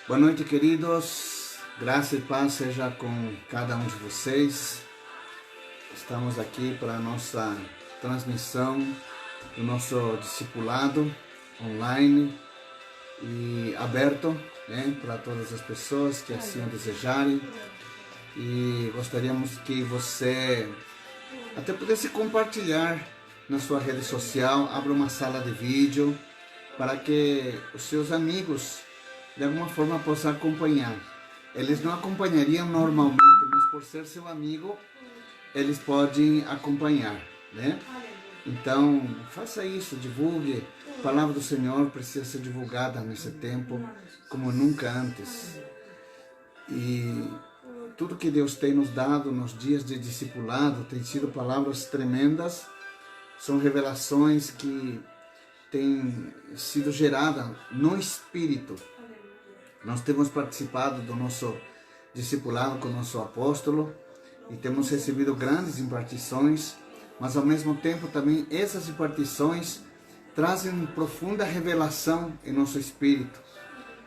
Boa noite, queridos. Graça e paz seja com cada um de vocês. Estamos aqui para a nossa transmissão do nosso discipulado online e aberto, para todas as pessoas que assim o desejarem. E gostaríamos que você até pudesse compartilhar na sua rede social, abra uma sala de vídeo para que os seus amigos de alguma forma possam acompanhar. Eles não acompanhariam normalmente, mas por ser seu amigo, eles podem acompanhar, né? Então, faça isso, divulgue. A palavra do Senhor precisa ser divulgada nesse tempo como nunca antes. E tudo que Deus tem nos dado nos dias de discipulado tem sido palavras tremendas, são revelações que têm sido geradas no Espírito. Nós temos participado do nosso discipulado com o nosso apóstolo e temos recebido grandes impartições, mas ao mesmo tempo também essas impartições trazem profunda revelação em nosso espírito.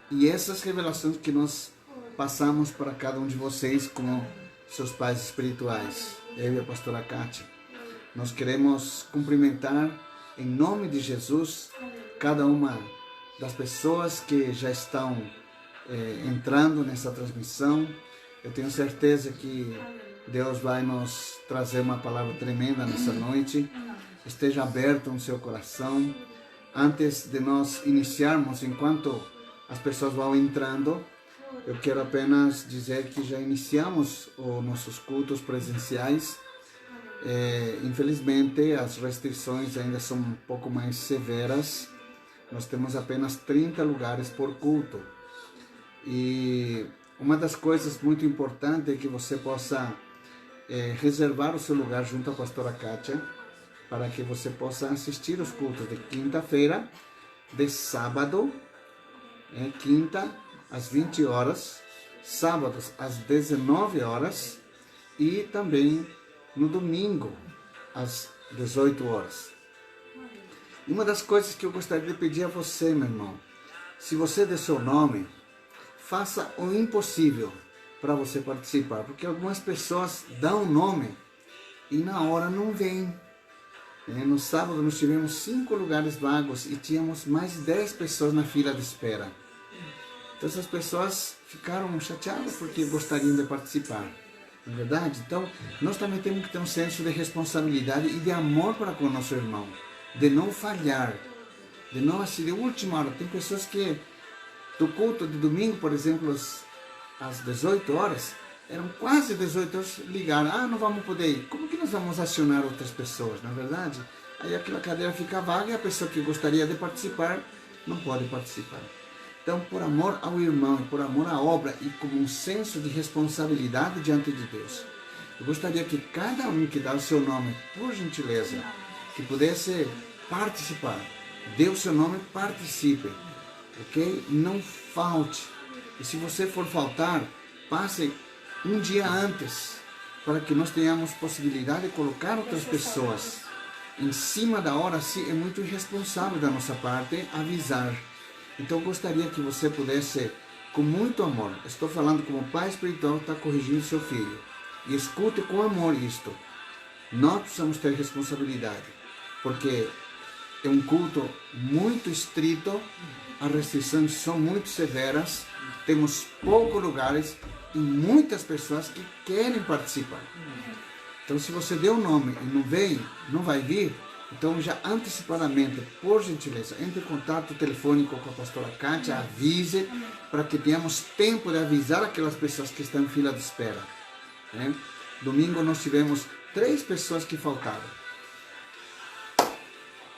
E essas revelações que nós passamos para cada um de vocês como seus pais espirituais, eu e a pastora Kátia. Nós queremos cumprimentar em nome de Jesus cada uma das pessoas que já estão entrando nessa transmissão. Eu tenho certeza que Deus vai nos trazer uma palavra tremenda nessa noite. Esteja aberto no seu coração. Antes de nós iniciarmos, enquanto as pessoas vão entrando, eu quero apenas dizer que já iniciamos os nossos cultos presenciais. Infelizmente, as restrições ainda são um pouco mais severas. Nós temos apenas 30 lugares por culto. E uma das coisas muito importantes é que você possa reservar o seu lugar junto à pastora Kátia, para que você possa assistir os cultos de quinta-feira, de sábado, quinta às 20 horas, sábados às 19 horas e também no domingo às 18 horas. Uma das coisas que eu gostaria de pedir a você, meu irmão, se você der seu nome, faça o impossível para você participar, porque algumas pessoas dão o nome e na hora não vêm. No sábado nós tivemos 5 lugares vagos e tínhamos mais de 10 pessoas na fila de espera. Então essas pessoas ficaram chateadas porque gostariam de participar, não é verdade? Então nós também temos que ter um senso de responsabilidade e de amor para com o nosso irmão, de não falhar, de não assim de última hora. Tem pessoas que do culto de domingo, por exemplo, às 18 horas, eram quase 18 horas, ligaram, não vamos poder ir. Como que nós vamos acionar outras pessoas, não é verdade? Aí aquela cadeira fica vaga e a pessoa que gostaria de participar não pode participar. Então, por amor ao irmão, por amor à obra e como um senso de responsabilidade diante de Deus, eu gostaria que cada um que dá o seu nome, por gentileza, que pudesse participar, dê o seu nome, participe, ok? Não falte. E se você for faltar, passe um dia antes, para que nós tenhamos possibilidade de colocar outras pessoas. Em cima da hora, sim, é muito irresponsável da nossa parte avisar. Então eu gostaria que você pudesse, com muito amor, estou falando como pai espiritual, está corrigindo seu filho, e escute com amor isto. Nós precisamos ter responsabilidade, porque é um culto muito estrito, as restrições são muito severas, temos poucos lugares e muitas pessoas que querem participar. Então se você deu o nome e não vem, não vai vir, então já antecipadamente, por gentileza, entre em contato telefônico com a pastora Kátia, avise, para que tenhamos tempo de avisar aquelas pessoas que estão em fila de espera. Domingo nós tivemos 3 pessoas que faltaram.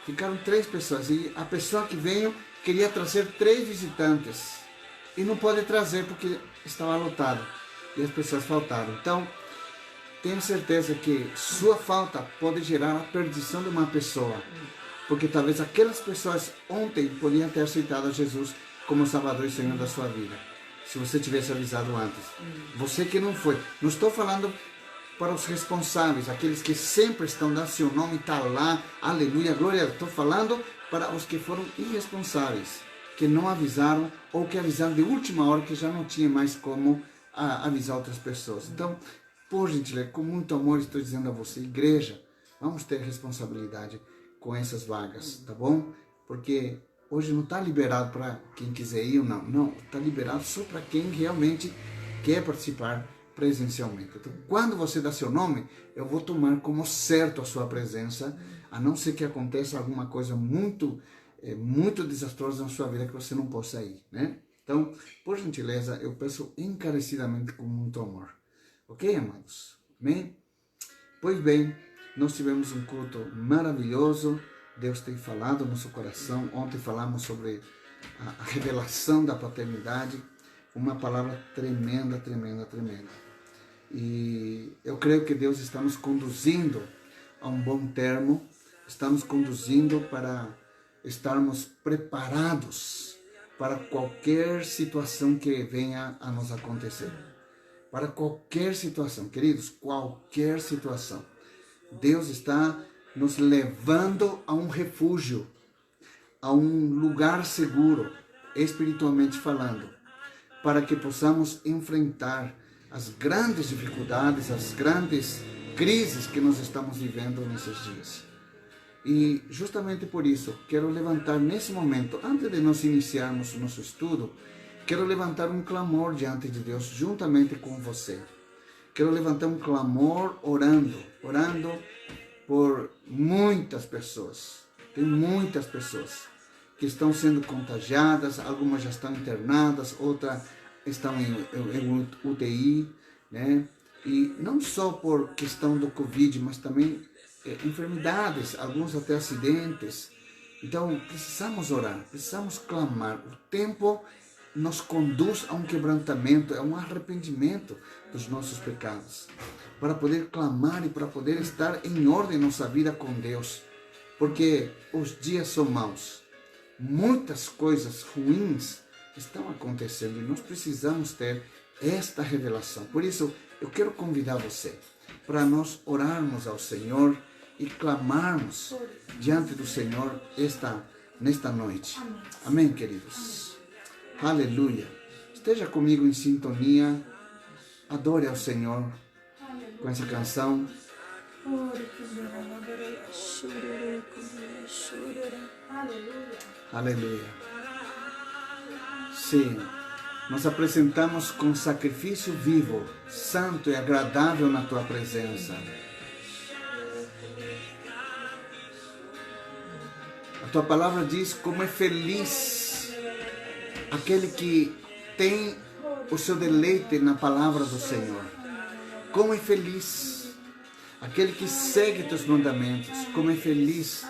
Ficaram 3 pessoas e a pessoa que veio queria trazer 3 visitantes e não pode trazer porque estava lotado e as pessoas faltaram. Então, tenho certeza que sua falta pode gerar a perdição de uma pessoa, porque talvez aquelas pessoas ontem podiam ter aceitado a Jesus como Salvador e Senhor da sua vida, se você tivesse avisado antes. Você que não foi, não estou falando para os responsáveis, aqueles que sempre estão dando seu nome, está lá, aleluia, glória. Estou falando para os que foram irresponsáveis, que não avisaram ou que avisaram de última hora que já não tinha mais como avisar outras pessoas. Então, por gentileza, com muito amor estou dizendo a você, igreja, vamos ter responsabilidade com essas vagas, tá bom? Porque hoje não está liberado para quem quiser ir ou não. Não, está liberado só para quem realmente quer participar presencialmente. Então, quando você dá seu nome, eu vou tomar como certo a sua presença, a não ser que aconteça alguma coisa muito desastrosa na sua vida que você não possa ir, né? Então, por gentileza, eu peço encarecidamente com muito amor. Ok, amados? Amém? Pois bem, nós tivemos um culto maravilhoso. Deus tem falado no nosso coração. Ontem falamos sobre a revelação da paternidade. Uma palavra tremenda, tremenda, tremenda. E eu creio que Deus está nos conduzindo a um bom termo. Está nos conduzindo para estarmos preparados para qualquer situação que venha a nos acontecer. Para qualquer situação, queridos, qualquer situação. Deus está nos levando a um refúgio, a um lugar seguro, espiritualmente falando, para que possamos enfrentar as grandes dificuldades, as grandes crises que nós estamos vivendo nesses dias. E justamente por isso, quero levantar nesse momento, antes de nós iniciarmos o nosso estudo, quero levantar um clamor diante de Deus, juntamente com você. Quero levantar um clamor orando por muitas pessoas. Tem muitas pessoas que estão sendo contagiadas, algumas já estão internadas, outras estão em UTI, né? E não só por questão do Covid, mas também enfermidades, alguns até acidentes. Então, precisamos orar, precisamos clamar. O tempo nos conduz a um quebrantamento, a um arrependimento dos nossos pecados, para poder clamar e para poder estar em ordem nossa vida com Deus, porque os dias são maus, muitas coisas ruins estão acontecendo e nós precisamos ter esta revelação. Por isso, eu quero convidar você para nós orarmos ao Senhor e clamarmos diante do Senhor nesta noite. Amém, queridos? Aleluia. Esteja comigo em sintonia. Adore ao Senhor com essa canção. Aleluia. Sim, nos apresentamos com sacrifício vivo, santo e agradável na Tua presença. A Tua palavra diz como é feliz aquele que tem o seu deleite na palavra do Senhor. Como é feliz aquele que segue Teus mandamentos. Como é feliz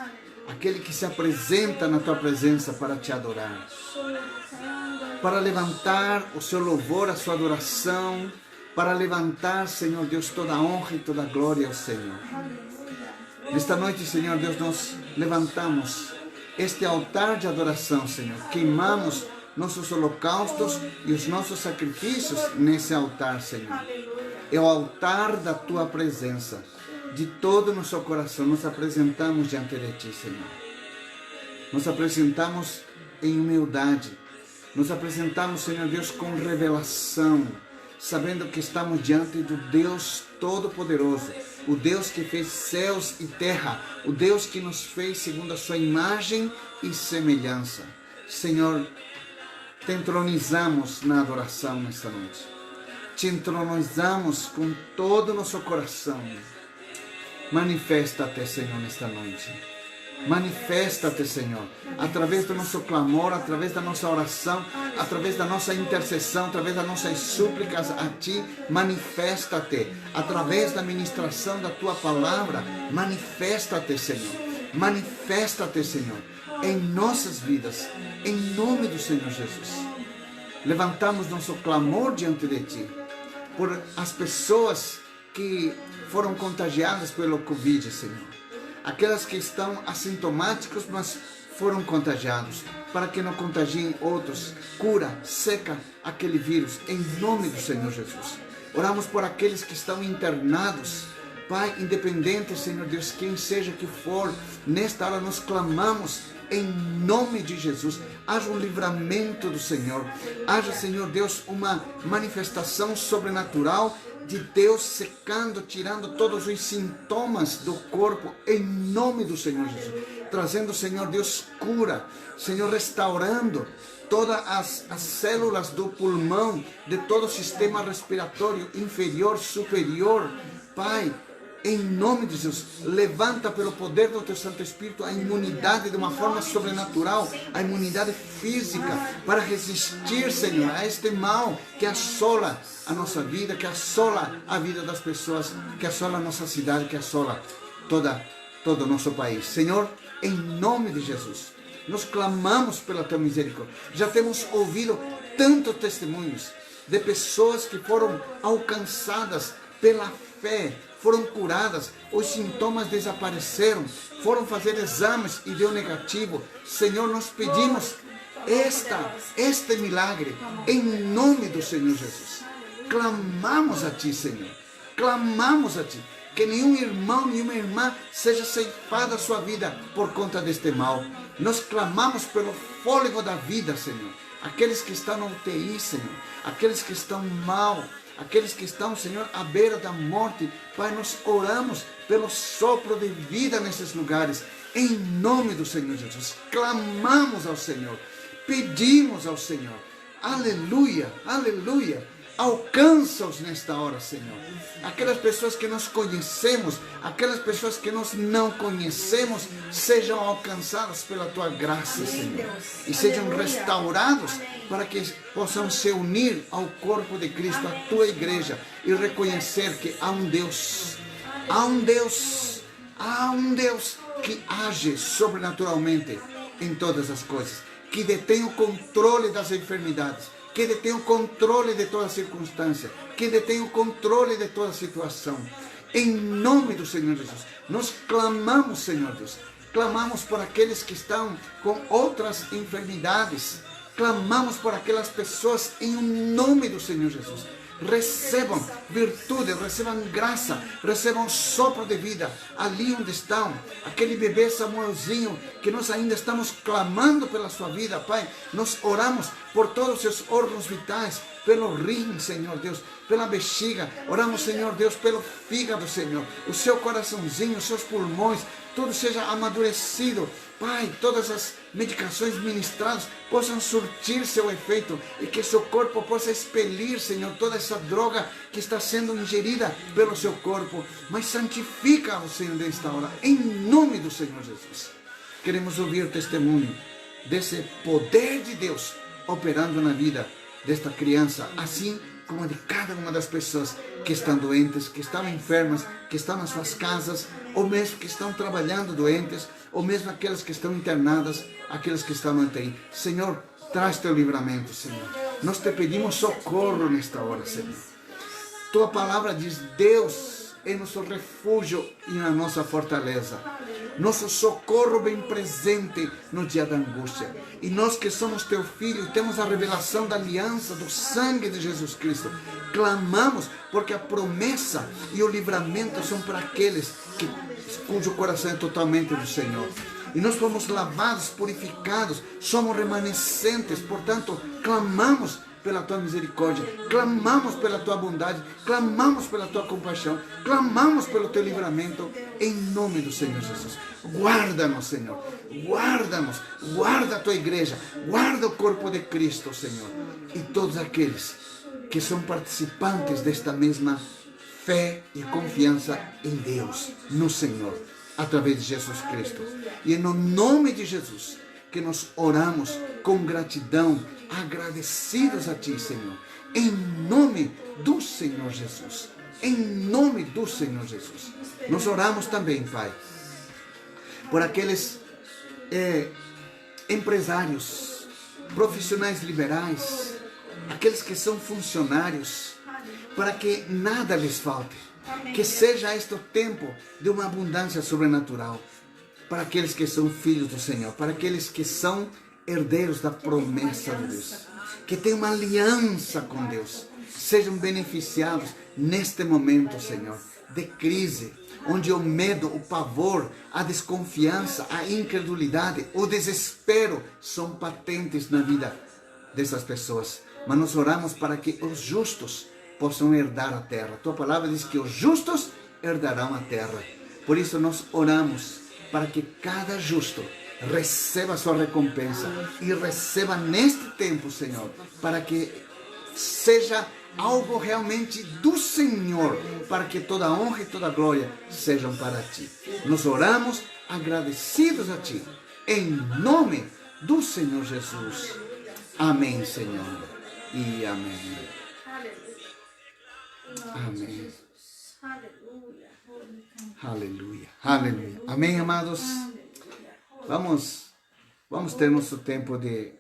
aquele que se apresenta na Tua presença para Te adorar. Para levantar o seu louvor, a sua adoração. Para levantar, Senhor Deus, toda a honra e toda a glória ao Senhor. Nesta noite, Senhor Deus, nós levantamos este altar de adoração, Senhor. Queimamos nossos holocaustos e os nossos sacrifícios nesse altar, Senhor. É o altar da Tua presença. De todo o nosso coração nos apresentamos diante de Ti, Senhor. Nos apresentamos em humildade. Nos apresentamos, Senhor Deus, com revelação, sabendo que estamos diante do Deus Todo-Poderoso, o Deus que fez céus e terra, o Deus que nos fez segundo a sua imagem e semelhança. Senhor, Te entronizamos na adoração nesta noite. Te entronizamos com todo o nosso coração. Manifesta-te, Senhor, nesta noite. Manifesta-te, Senhor, através do nosso clamor, através da nossa oração, através da nossa intercessão, através das nossas súplicas a Ti. Manifesta-te, através da ministração da Tua palavra. Manifesta-te, Senhor. Manifesta-te, Senhor, em nossas vidas, em nome do Senhor Jesus. Levantamos nosso clamor diante de Ti, por as pessoas que foram contagiadas pelo Covid, Senhor. Aquelas que estão assintomáticos, mas foram contagiados, para que não contagiem outros. Cura, seca aquele vírus, em nome do Senhor Jesus. Oramos por aqueles que estão internados. Pai, independente, Senhor Deus, quem seja que for, nesta hora nós clamamos em nome de Jesus. Haja um livramento do Senhor. Haja, Senhor Deus, uma manifestação sobrenatural de Deus secando, tirando todos os sintomas do corpo, em nome do Senhor Jesus. Trazendo, Senhor Deus, cura. Senhor, restaurando todas as células do pulmão, de todo o sistema respiratório inferior, superior. Pai, em nome de Jesus, levanta pelo poder do Teu Santo Espírito a imunidade de uma forma sobrenatural, a imunidade física, para resistir, Senhor, a este mal que assola a nossa vida, que assola a vida das pessoas, que assola a nossa cidade, que assola todo o nosso país. Senhor, em nome de Jesus, nós clamamos pela Tua misericórdia. Já temos ouvido tantos testemunhos de pessoas que foram alcançadas pela fé, foram curadas, os sintomas desapareceram, foram fazer exames e deu negativo. Senhor, nós pedimos este milagre em nome do Senhor Jesus. Clamamos a Ti, Senhor, clamamos a Ti, que nenhum irmão, nenhuma irmã seja ceifada a sua vida por conta deste mal. Nós clamamos pelo fôlego da vida, Senhor. Aqueles que estão na UTI, Senhor, aqueles que estão mal, aqueles que estão, Senhor, à beira da morte. Pai, nós oramos pelo sopro de vida nesses lugares, em nome do Senhor Jesus. Clamamos ao Senhor, pedimos ao Senhor, aleluia, aleluia. Alcança-os nesta hora, Senhor. Aquelas pessoas que nós conhecemos, aquelas pessoas que nós não conhecemos, sejam alcançadas pela Tua graça, Senhor. E sejam restaurados para que possam se unir ao corpo de Cristo, à Tua igreja, e reconhecer que há um Deus, há um Deus, há um Deus que age sobrenaturalmente em todas as coisas, que detém o controle das enfermidades, que detém o controle de toda circunstância, que detém o controle de toda situação. Em nome do Senhor Jesus, nós clamamos, Senhor Deus, clamamos por aqueles que estão com outras enfermidades, clamamos por aquelas pessoas em nome do Senhor Jesus. Recebam virtude, recebam graça, recebam sopro de vida ali onde estão. Aquele bebê Samuelzinho que nós ainda estamos clamando pela sua vida, Pai. Nós oramos por todos os seus órgãos vitais, pelo rim, Senhor Deus, pela bexiga. Oramos, Senhor Deus, pelo fígado, Senhor. O seu coraçãozinho, os seus pulmões, tudo seja amadurecido. Pai, todas as medicações ministradas possam surtir seu efeito e que seu corpo possa expelir, Senhor, toda essa droga que está sendo ingerida pelo seu corpo. Mas santifica-o, Senhor, nesta hora, em nome do Senhor Jesus. Queremos ouvir o testemunho desse poder de Deus operando na vida desta criança, assim como de cada uma das pessoas que estão doentes, que estão enfermas, que estão nas suas casas, ou mesmo que estão trabalhando doentes, ou mesmo aquelas que estão internadas, aquelas que estão no UTI. Senhor, traz Teu livramento, Senhor. Nós Te pedimos socorro nesta hora, Senhor. Tua palavra diz: Deus é nosso refúgio e a nossa fortaleza, nosso socorro bem presente no dia da angústia. E nós que somos Teu Filho, temos a revelação da aliança, do sangue de Jesus Cristo. Clamamos porque a promessa e o livramento são para aqueles cujo coração é totalmente do Senhor. E nós fomos lavados, purificados, somos remanescentes, portanto, clamamos pela Tua misericórdia, clamamos pela Tua bondade, clamamos pela Tua compaixão, clamamos pelo Teu livramento, em nome do Senhor Jesus. Guarda-nos, Senhor, guarda-nos, guarda a Tua igreja, guarda o corpo de Cristo, Senhor, e todos aqueles que são participantes desta mesma fé e confiança em Deus, no Senhor, através de Jesus Cristo. E é no nome de Jesus que nós oramos com gratidão, agradecidos a Ti, Senhor, em nome do Senhor Jesus, em nome do Senhor Jesus. Nós oramos também, Pai, por aqueles empresários, profissionais liberais, aqueles que são funcionários, para que nada lhes falte, que seja este o tempo de uma abundância sobrenatural, para aqueles que são filhos do Senhor, para aqueles que são herdeiros da promessa de Deus, que têm uma aliança com Deus, sejam beneficiados neste momento, Senhor, de crise, onde o medo, o pavor, a desconfiança, a incredulidade, o desespero são patentes na vida dessas pessoas. Mas nós oramos para que os justos possam herdar a terra. Tua palavra diz que os justos herdarão a terra. Por isso nós oramos para que cada justo receba sua recompensa e receba neste tempo, Senhor, para que seja algo realmente do Senhor, para que toda honra e toda glória sejam para Ti. Nós oramos agradecidos a Ti, em nome do Senhor Jesus. Amém, Senhor, e amém. Amém. Aleluia, aleluia. Amém, amados? Vamos ter nosso tempo de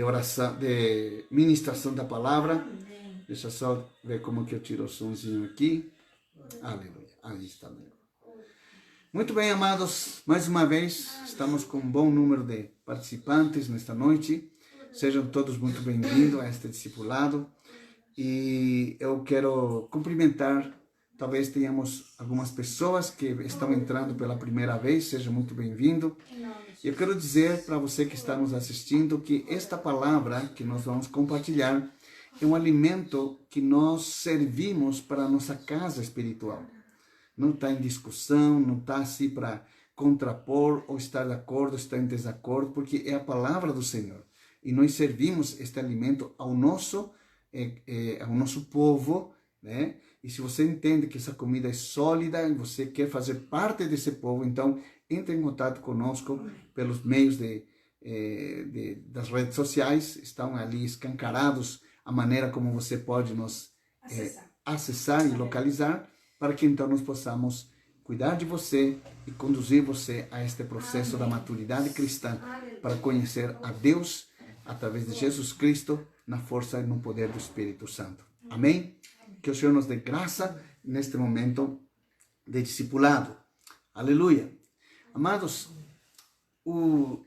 oração, de ministração da palavra. Deixa só ver como que eu tiro o somzinho aqui. Aleluia, aí está. Muito bem, amados, mais uma vez estamos com um bom número de participantes nesta noite. Sejam todos muito bem-vindos a este discipulado. E eu quero cumprimentar, talvez tenhamos algumas pessoas que estão entrando pela primeira vez, seja muito bem-vindo. E eu quero dizer para você que está nos assistindo que esta palavra que nós vamos compartilhar é um alimento que nós servimos para a nossa casa espiritual. Não está em discussão, não está assim para contrapor ou estar de acordo, estar em desacordo, porque é a palavra do Senhor. E nós servimos este alimento ao nosso povo, né? E se você entende que essa comida é sólida e você quer fazer parte desse povo, então entre em contato conosco pelos meios das redes sociais. Estão ali escancarados a maneira como você pode nos acessar e localizar, para que então nós possamos cuidar de você e conduzir você a este processo da maturidade cristã, para conhecer a Deus através de Jesus Cristo, na força e no poder do Espírito Santo. Amém? Que o Senhor nos dê graça neste momento de discipulado. Aleluia. Amados, o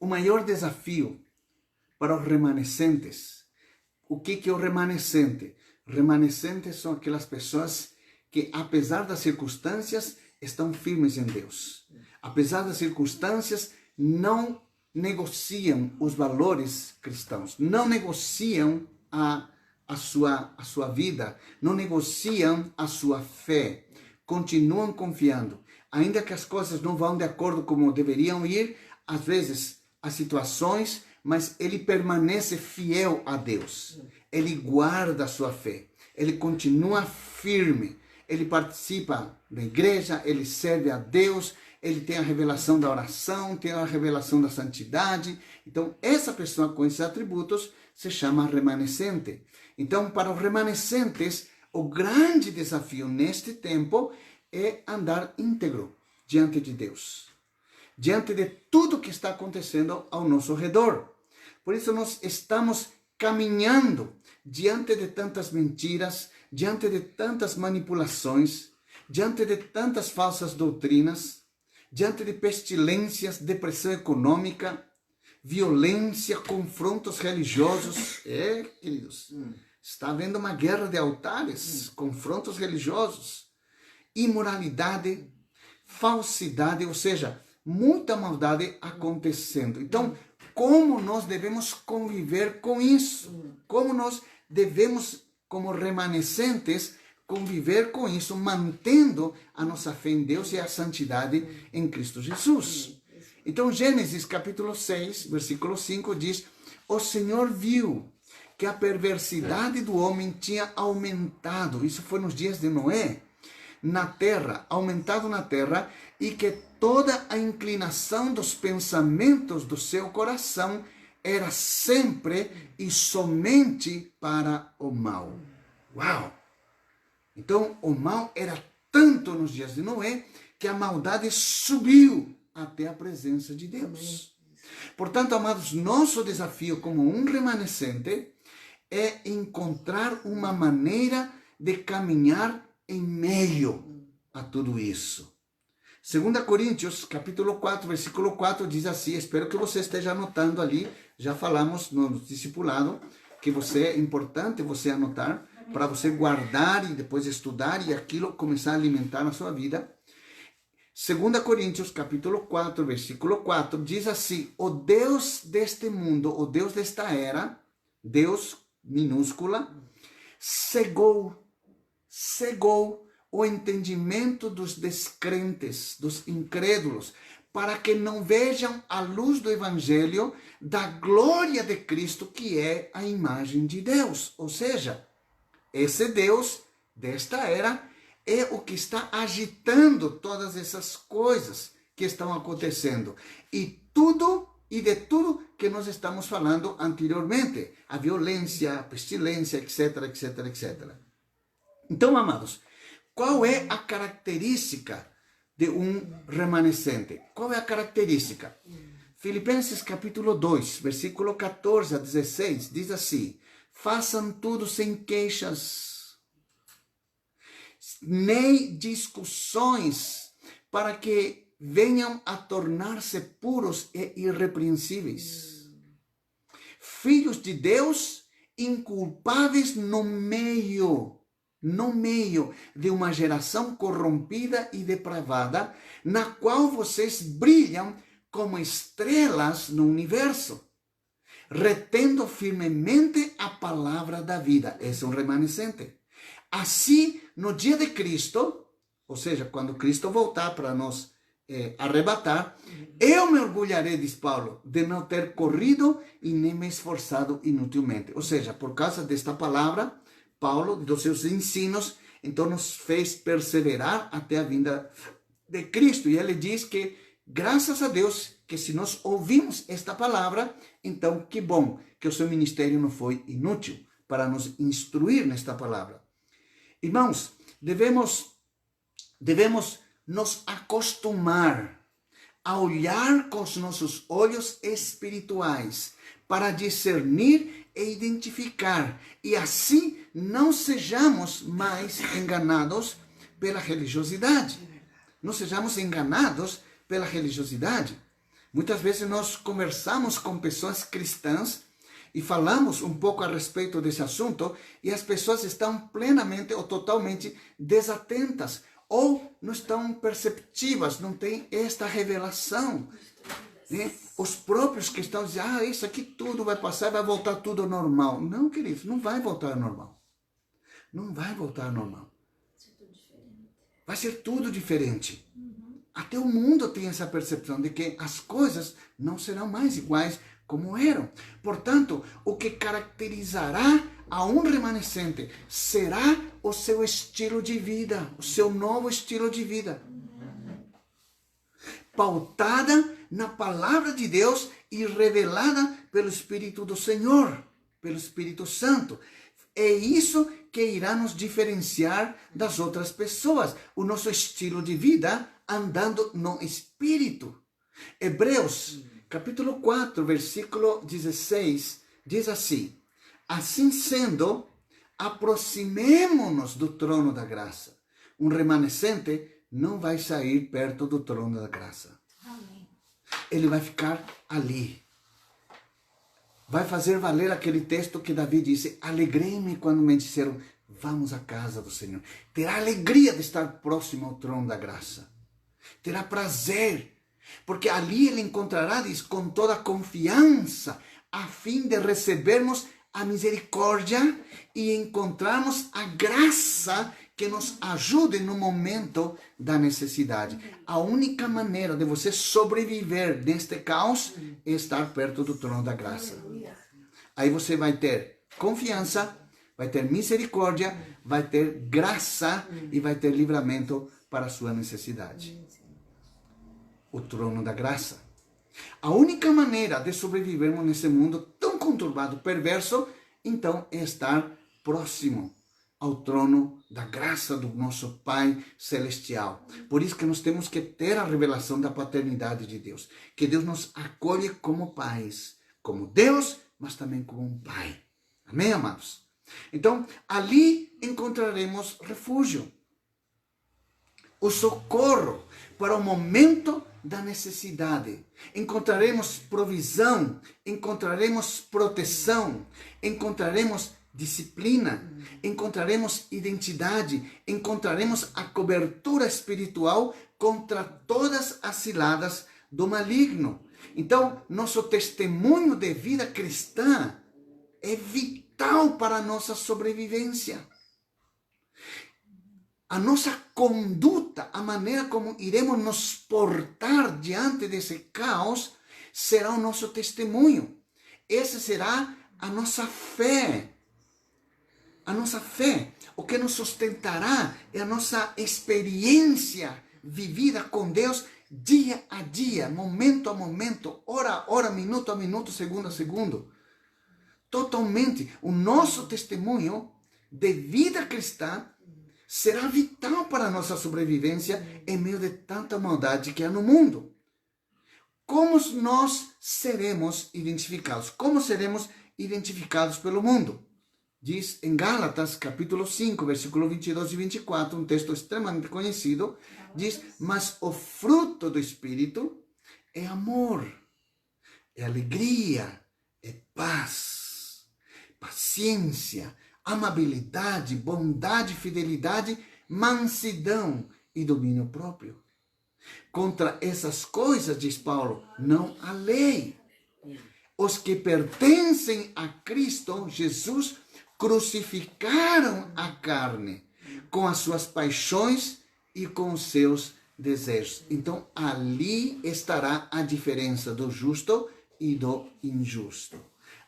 maior desafio para os remanescentes, o que é o remanescente? Remanescentes são aquelas pessoas que, apesar das circunstâncias, estão firmes em Deus. Apesar das circunstâncias, não negociam os valores cristãos, não negociam a sua vida, não negociam a sua fé, continuam confiando. Ainda que as coisas não vão de acordo como deveriam ir, às vezes as situações, mas ele permanece fiel a Deus. Ele guarda a sua fé, ele continua firme, ele participa da igreja, ele serve a Deus, ele tem a revelação da oração, tem a revelação da santidade. Então, essa pessoa com esses atributos se chama remanescente. Então, para os remanescentes, o grande desafio neste tempo é andar íntegro diante de Deus, diante de tudo que está acontecendo ao nosso redor. Por isso, nós estamos caminhando diante de tantas mentiras, diante de tantas manipulações, diante de tantas falsas doutrinas, diante de pestilências, depressão econômica, violência, confrontos religiosos. Queridos, está havendo uma guerra de altares, confrontos religiosos, imoralidade, falsidade, ou seja, muita maldade acontecendo. Então, como nós devemos conviver com isso? Como nós devemos, como remanescentes, conviver com isso, mantendo a nossa fé em Deus e a santidade em Cristo Jesus. Então, Gênesis capítulo 6, versículo 5 diz: o Senhor viu que a perversidade do homem tinha aumentado, isso foi nos dias de Noé, na terra, aumentado na terra, e que toda a inclinação dos pensamentos do seu coração era sempre e somente para o mal. Uau! Então, o mal era tanto nos dias de Noé que a maldade subiu até a presença de Deus. Portanto, amados, nosso desafio como um remanescente é encontrar uma maneira de caminhar em meio a tudo isso. 2 Coríntios, capítulo 4, versículo 4, diz assim, espero que você esteja anotando ali, já falamos no discipulado, que é importante você anotar, para você guardar e depois estudar e aquilo começar a alimentar na sua vida. 2 Coríntios, capítulo 4, versículo 4, diz assim: o Deus deste mundo, o Deus desta era, Deus minúscula, cegou o entendimento dos descrentes, dos incrédulos, para que não vejam a luz do Evangelho da glória de Cristo, que é a imagem de Deus. Ou seja, esse Deus desta era é o que está agitando todas essas coisas que estão acontecendo. E de tudo que nós estamos falando anteriormente. A violência, a pestilência, etc, etc, etc. Então, amados, qual é a característica de um remanescente? Qual é a característica? Filipenses capítulo 2, versículo 14 a 16, diz assim: façam tudo sem queixas, nem discussões, para que venham a tornar-se puros e irrepreensíveis. Filhos de Deus, inculpáveis no meio de uma geração corrompida e depravada, na qual vocês brilham como estrelas no universo, retendo firmemente a palavra da vida. Esse é um remanescente. Assim, no dia de Cristo, ou seja, quando Cristo voltar para nos arrebatar, eu me orgulharei, diz Paulo, de não ter corrido e nem me esforçado inutilmente. Ou seja, por causa desta palavra, Paulo, dos seus ensinos, então nos fez perseverar até a vinda de Cristo. E ele diz que, graças a Deus, que se nós ouvimos esta palavra, então que bom que o seu ministério não foi inútil para nos instruir nesta palavra. Irmãos, devemos nos acostumar a olhar com os nossos olhos espirituais para discernir e identificar, e assim não sejamos mais enganados pela religiosidade. Não sejamos enganados pela religiosidade. Muitas vezes nós conversamos com pessoas cristãs e falamos um pouco a respeito desse assunto e as pessoas estão plenamente ou totalmente desatentas ou não estão perceptivas, não têm esta revelação. Né? Os próprios que estão dizendo, isso aqui tudo vai passar, vai voltar tudo ao normal. Não, queridos, não vai voltar ao normal. Não vai voltar ao normal. Vai ser tudo diferente. Até o mundo tem essa percepção de que as coisas não serão mais iguais como eram. Portanto, o que caracterizará a um remanescente será o seu estilo de vida, o seu novo estilo de vida. Pautada na palavra de Deus e revelada pelo Espírito do Senhor, pelo Espírito Santo. É isso que irá nos diferenciar das outras pessoas, o nosso estilo de vida andando no Espírito. Hebreus, capítulo 4, versículo 16, diz assim: assim sendo, aproximemo-nos do trono da graça. Um remanescente não vai sair perto do trono da graça. Amém. Ele vai ficar ali. Vai fazer valer aquele texto que Davi disse: alegrei-me quando me disseram, vamos à casa do Senhor. Terá alegria de estar próximo ao trono da graça. Terá prazer, porque ali ele encontrará, diz, com toda a confiança, a fim de recebermos a misericórdia e encontrarmos a graça que nos ajude no momento da necessidade. A única maneira de você sobreviver neste caos é estar perto do trono da graça. Aí você vai ter confiança, vai ter misericórdia, vai ter graça e vai ter livramento para a sua necessidade. O trono da graça. A única maneira de sobrevivermos nesse mundo tão conturbado, perverso, então é estar próximo ao trono da graça do nosso Pai Celestial. Por isso que nós temos que ter a revelação da paternidade de Deus. Que Deus nos acolhe como pais, como Deus, mas também como um Pai. Amém, amados? Então, ali encontraremos refúgio, o socorro para o momento da necessidade. Encontraremos provisão, encontraremos proteção, encontraremos disciplina, encontraremos identidade, encontraremos a cobertura espiritual contra todas as ciladas do maligno. Então, nosso testemunho de vida cristã é vital para a nossa sobrevivência. A nossa conduta, a maneira como iremos nos portar diante desse caos, será o nosso testemunho. Essa será a nossa fé. A nossa fé. O que nos sustentará é a nossa experiência vivida com Deus dia a dia, momento a momento, hora a hora, minuto a minuto, segundo a segundo. Totalmente. O nosso testemunho de vida cristã será vital para a nossa sobrevivência em meio de tanta maldade que há no mundo. Como nós seremos identificados? Como seremos identificados pelo mundo? Diz em Gálatas, capítulo 5, versículo 22 e 24, um texto extremamente conhecido, diz, mas o fruto do Espírito é amor, é alegria, é paz, paciência, amabilidade, bondade, fidelidade, mansidão e domínio próprio. Contra essas coisas, diz Paulo, não há lei. Os que pertencem a Cristo Jesus crucificaram a carne com as suas paixões e com os seus desejos. Então, ali estará a diferença do justo e do injusto.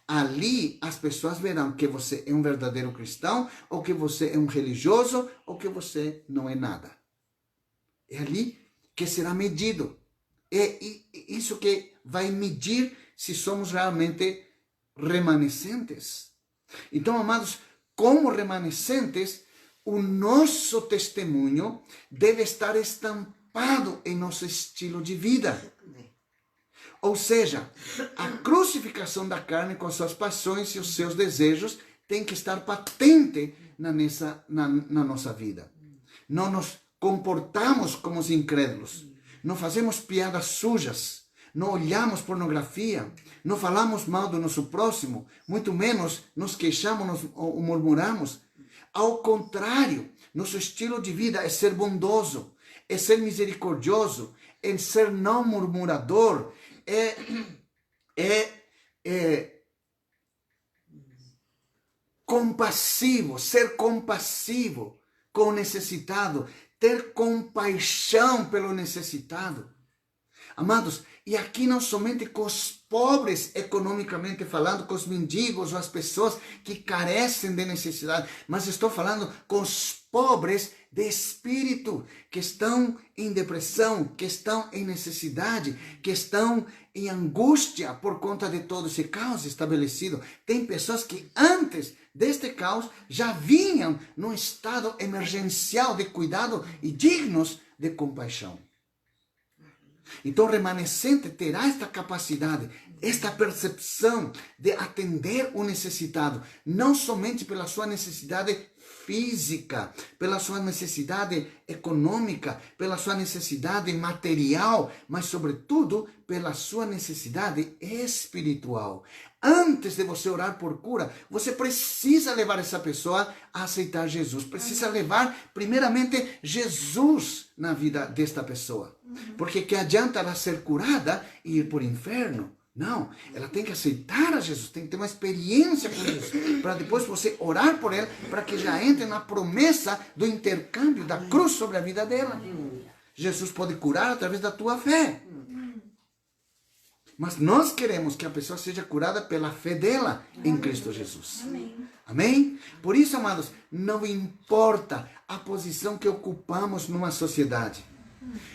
Ali as pessoas verão que você é um verdadeiro cristão, ou que você é um religioso, ou que você não é nada. É ali que será medido. É isso que vai medir se somos realmente remanescentes. Então, amados, como remanescentes, o nosso testemunho deve estar estampado em nosso estilo de vida. Ou seja, a crucificação da carne com suas paixões e os seus desejos tem que estar patente na nossa vida. Não nos comportamos como os incrédulos. Não fazemos piadas sujas. Não olhamos pornografia. Não falamos mal do nosso próximo. Muito menos nos queixamos ou murmuramos. Ao contrário, nosso estilo de vida é ser bondoso, é ser misericordioso, é ser não murmurador, compassivo, ser compassivo com o necessitado, ter compaixão pelo necessitado. Amados, e aqui não somente com os pobres, economicamente falando, com os mendigos ou as pessoas que carecem de necessidade, mas estou falando com os pobres de espírito, que estão em depressão, que estão em necessidade, que estão em angústia por conta de todo esse caos estabelecido. Tem pessoas que antes deste caos já vinham num estado emergencial de cuidado e dignos de compaixão. Então, o remanescente terá esta capacidade, esta percepção de atender o necessitado, não somente pela sua necessidade física, pela sua necessidade econômica, pela sua necessidade material, mas, sobretudo, pela sua necessidade espiritual. Antes de você orar por cura, você precisa levar essa pessoa a aceitar Jesus. Precisa levar, primeiramente, Jesus na vida desta pessoa. Porque que adianta ela ser curada e ir para o inferno? Não, ela tem que aceitar a Jesus, tem que ter uma experiência com Jesus, para depois você orar por ela, para que já entre na promessa do intercâmbio da cruz sobre a vida dela. Jesus pode curar através da tua fé. Mas nós queremos que a pessoa seja curada pela fé dela em Cristo Jesus. Amém. Amém? Por isso, amados, não importa a posição que ocupamos numa sociedade,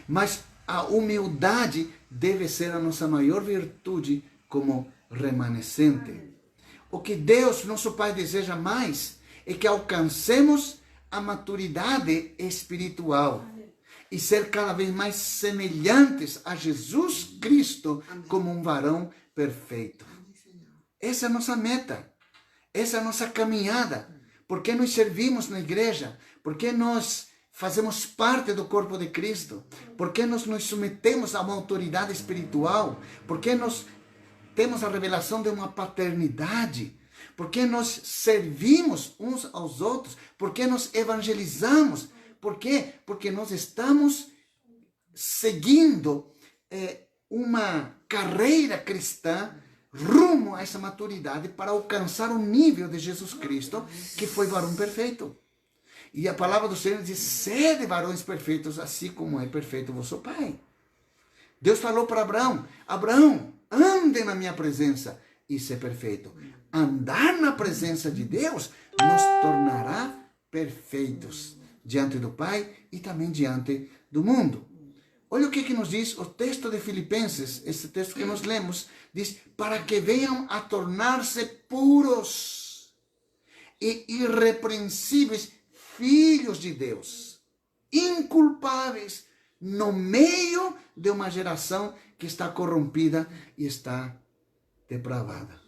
mas a humildade deve ser a nossa maior virtude como remanescente. O que Deus, nosso Pai, deseja mais é que alcancemos a maturidade espiritual e ser cada vez mais semelhantes a Jesus Cristo como um varão perfeito. Essa é a nossa meta. Essa é a nossa caminhada. Por que nós servimos na igreja? Por que nós fazemos parte do corpo de Cristo? Por que nós nos submetemos a uma autoridade espiritual? Por que nós temos a revelação de uma paternidade? Porque nós servimos uns aos outros, porque nós evangelizamos. Por quê? Porque nós estamos seguindo uma carreira cristã rumo a essa maturidade para alcançar o nível de Jesus Cristo, que foi varão perfeito. E a palavra do Senhor diz: sede varões perfeitos, assim como é perfeito vosso Pai. Deus falou para Abraão: Abraão, ande na minha presença e ser perfeito. Andar na presença de Deus nos tornará perfeitos diante do Pai e também diante do mundo. Olha o que nos diz o texto de Filipenses, esse texto que nós lemos, diz: para que venham a tornar-se puros e irrepreensíveis filhos de Deus, inculpáveis, no meio de uma geração que está corrompida e está depravada.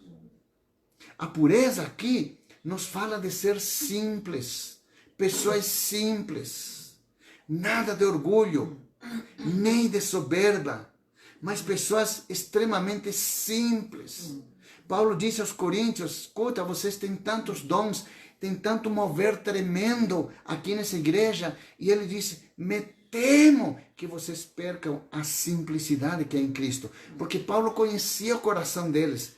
A pureza aqui nos fala de ser simples, pessoas simples, nada de orgulho, nem de soberba, mas pessoas extremamente simples. Paulo disse aos coríntios: escuta, vocês têm tantos dons, tem tanto mover tremendo aqui nessa igreja, e ele disse: me temo que vocês percam a simplicidade que é em Cristo, porque Paulo conhecia o coração deles,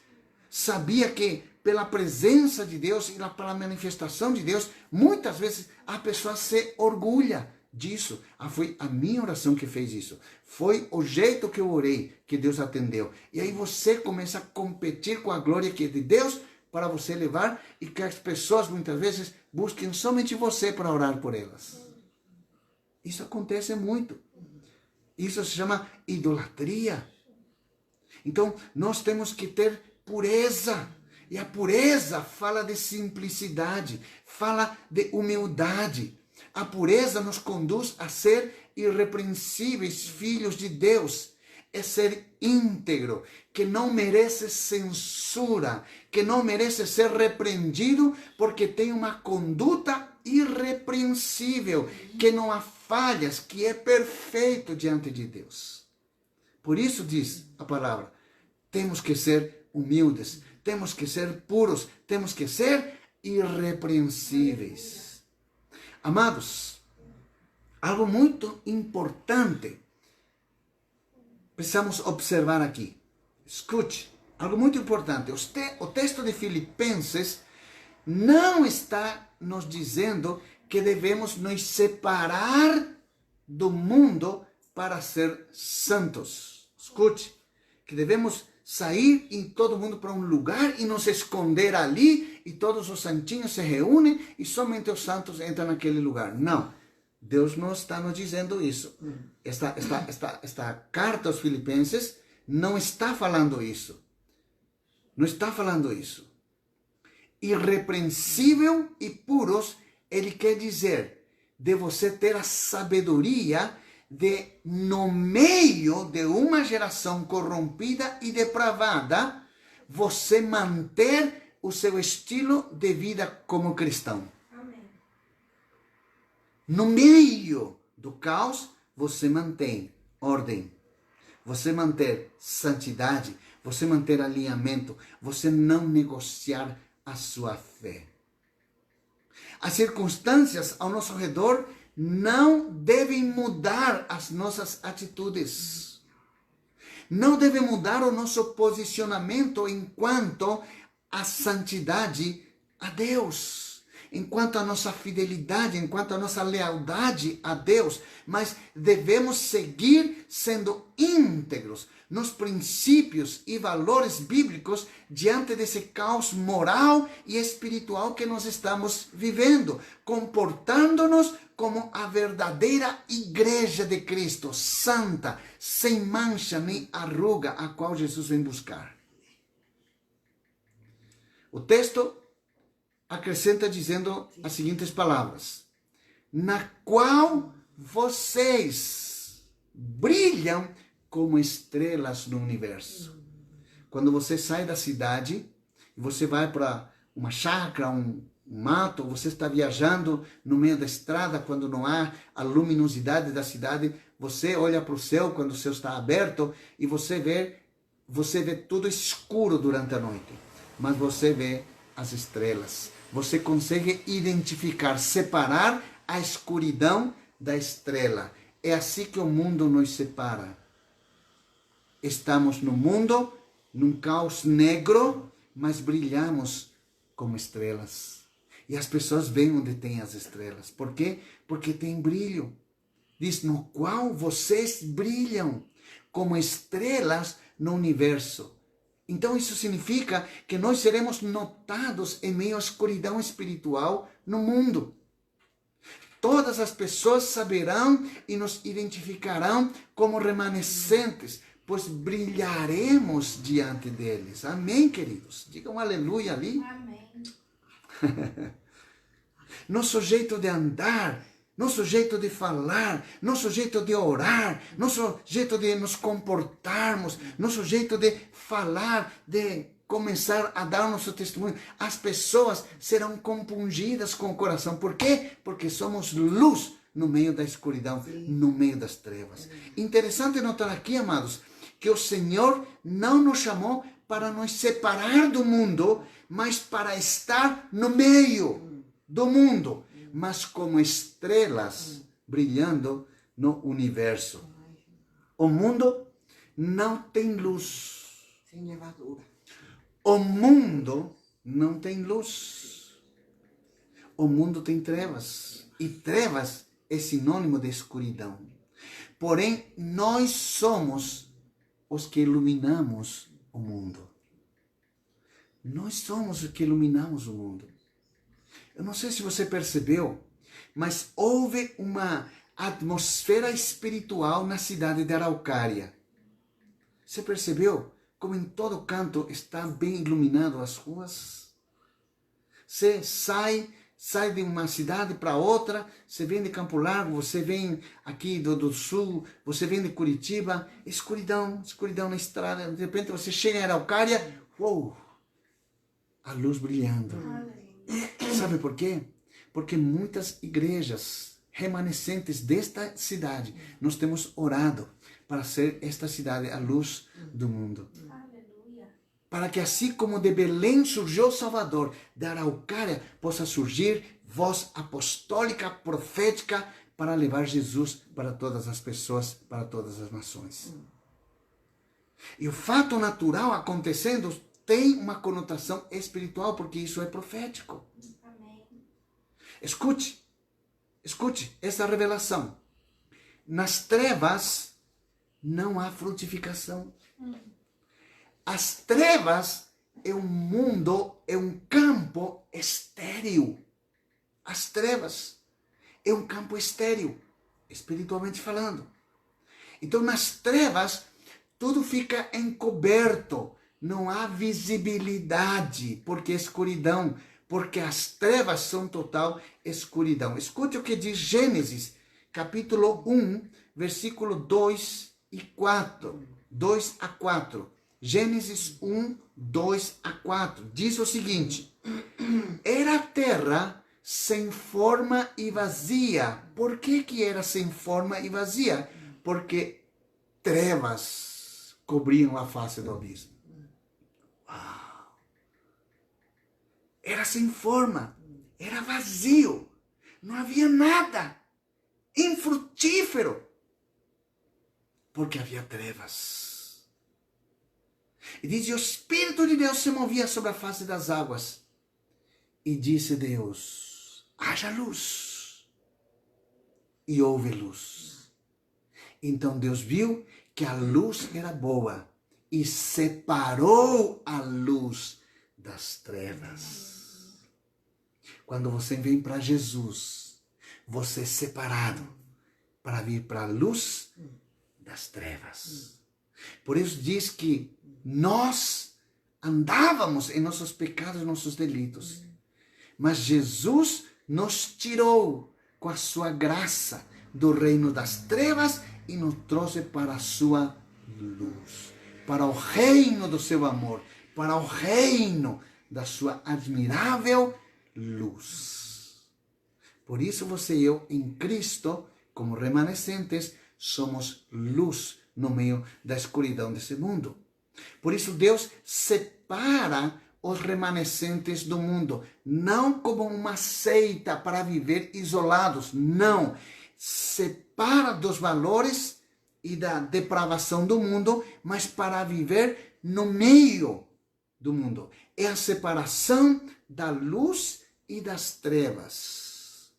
sabia que pela presença de Deus e pela manifestação de Deus, muitas vezes a pessoa se orgulha disso. Foi a minha oração que fez isso. Foi o jeito que eu orei que Deus atendeu. E aí você começa a competir com a glória que é de Deus para você levar, e que as pessoas muitas vezes busquem somente você para orar por elas. Isso acontece muito. Isso se chama idolatria. Então nós temos que ter pureza. E a pureza fala de simplicidade, fala de humildade. A pureza nos conduz a ser irrepreensíveis filhos de Deus. É ser íntegro, que não merece censura, que não merece ser repreendido porque tem uma conduta irrepreensível, que não há falhas, que é perfeito diante de Deus. Por isso diz a palavra: temos que ser humildes, temos que ser puros, temos que ser irrepreensíveis. Amados, algo muito importante precisamos observar aqui. Escute, algo muito importante. O texto de Filipenses não está nos dizendo que devemos nos separar do mundo para ser santos. Escute, que devemos sair em todo mundo para um lugar e nos esconder ali, e todos os santinhos se reúnem e somente os santos entram naquele lugar. Não, Deus não está nos dizendo isso. Esta carta aos Filipenses não está falando isso. Não está falando isso. Irrepreensível e puros, ele quer dizer de você ter a sabedoria de, no meio de uma geração corrompida e depravada, você manter o seu estilo de vida como cristão. Amém. No meio do caos, você mantém ordem, você manter santidade, você manter alinhamento, você não negociar a sua fé. As circunstâncias ao nosso redor não devem mudar as nossas atitudes. Não deve mudar o nosso posicionamento enquanto a santidade a Deus, enquanto a nossa fidelidade, enquanto a nossa lealdade a Deus, mas devemos seguir sendo íntegros nos princípios e valores bíblicos diante desse caos moral e espiritual que nós estamos vivendo, comportando-nos como a verdadeira igreja de Cristo, santa, sem mancha nem arruga, a qual Jesus vem buscar. O texto acrescenta dizendo as seguintes palavras: na qual vocês brilham como estrelas no universo. Quando você sai da cidade e você vai para uma chácara, um mato, você está viajando no meio da estrada, quando não há a luminosidade da cidade, você olha para o céu quando o céu está aberto e você vê tudo escuro durante a noite, mas você vê as estrelas. Você consegue identificar, separar a escuridão da estrela. É assim que o mundo nos separa. Estamos no mundo, num caos negro, mas brilhamos como estrelas. E as pessoas veem onde tem as estrelas. Por quê? Porque tem brilho. Diz, no qual vocês brilham como estrelas no universo. Então isso significa que nós seremos notados em meio à escuridão espiritual no mundo. Todas as pessoas saberão e nos identificarão como remanescentes, pois brilharemos diante deles. Amém, queridos? Digam aleluia ali. Amém. Nosso jeito de andar, nosso jeito de falar, nosso jeito de orar, nosso jeito de nos comportarmos, nosso jeito de falar, de começar a dar nosso testemunho, as pessoas serão compungidas com o coração. Por quê? Porque somos luz no meio da escuridão, no meio das trevas. Interessante notar aqui, amados, que o Senhor não nos chamou para nos separar do mundo, mas para estar no meio do mundo, mas como estrelas brilhando no universo. O mundo não tem luz. Sem levadura. O mundo não tem luz. O mundo tem trevas. E trevas é sinônimo de escuridão. Porém, nós somos os que iluminamos o mundo. Nós somos os que iluminamos o mundo. Eu não sei se você percebeu, mas houve uma atmosfera espiritual na cidade de Araucária. Você percebeu como em todo canto está bem iluminado as ruas? Você sai de uma cidade para outra, você vem de Campo Largo, você vem aqui do sul, você vem de Curitiba, escuridão na estrada, de repente você chega em Araucária, uou, a luz brilhando. Sabe por quê? Porque muitas igrejas remanescentes desta cidade, nós temos orado para ser esta cidade a luz do mundo. Aleluia. Para que assim como de Belém surgiu o Salvador, de Araucária possa surgir voz apostólica, profética, para levar Jesus para todas as pessoas, para todas as nações. E o fato natural acontecendo tem uma conotação espiritual, porque isso é profético. Amém. Escute essa revelação. Nas trevas não há frutificação. As trevas é um mundo, é um campo estéril. As trevas é um campo estéril, espiritualmente falando. Então, nas trevas, tudo fica encoberto. Não há visibilidade, porque é escuridão. Porque as trevas são total escuridão. Escute o que diz Gênesis, capítulo 1, versículo 2 e 4. 2 a 4. Gênesis 1, 2 a 4. Diz o seguinte: era a terra sem forma e vazia. Por que era sem forma e vazia? Porque trevas cobriam a face do abismo. Era sem forma, era vazio, não havia nada, infrutífero, porque havia trevas. E diz, o Espírito de Deus se movia sobre a face das águas. E disse Deus, haja luz. E houve luz. Então Deus viu que a luz era boa e separou a luz das trevas. Quando você vem para Jesus, você é separado para vir para a luz das trevas. Por isso diz que nós andávamos em nossos pecados e nossos delitos. Mas Jesus nos tirou com a sua graça do reino das trevas e nos trouxe para a sua luz. Para o reino do seu amor. Para o reino da sua admirável luz. Por isso você e eu, em Cristo, como remanescentes, somos luz no meio da escuridão desse mundo. Por isso Deus separa os remanescentes do mundo, não como uma seita para viver isolados, não. Separa dos valores e da depravação do mundo, mas para viver no meio do mundo. É a separação da luz e das trevas.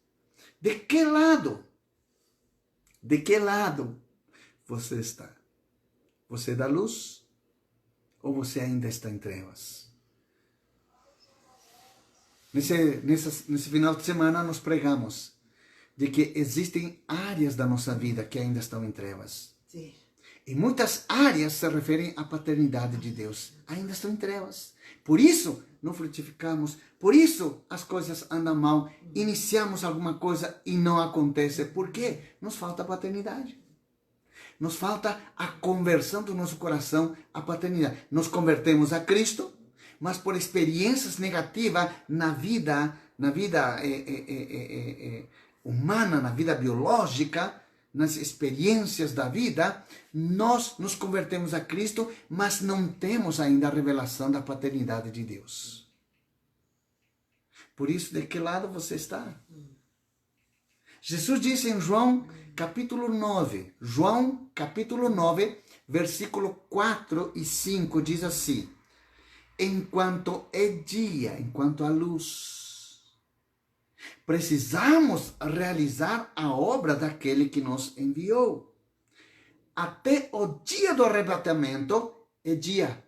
De que lado? De que lado você está? Você é da luz ou você ainda está em trevas? Nesse final de semana nós pregamos de que existem áreas da nossa vida que ainda estão em trevas. Sim. E muitas áreas se referem à paternidade de Deus. Ainda estão em trevas. Por isso não frutificamos. Por isso as coisas andam mal. Iniciamos alguma coisa e não acontece. Por quê? Nos falta paternidade. Nos falta a conversão do nosso coração à paternidade. Nos convertemos a Cristo, mas por experiências negativas na vida humana, na vida biológica, nas experiências da vida, nós nos convertemos a Cristo, mas não temos ainda a revelação da paternidade de Deus. Por isso, de que lado você está? Jesus disse em João capítulo 9, João capítulo 9, versículo 4 e 5, diz assim: enquanto é dia, enquanto há luz, precisamos realizar a obra daquele que nos enviou. Até o dia do arrebatamento é dia.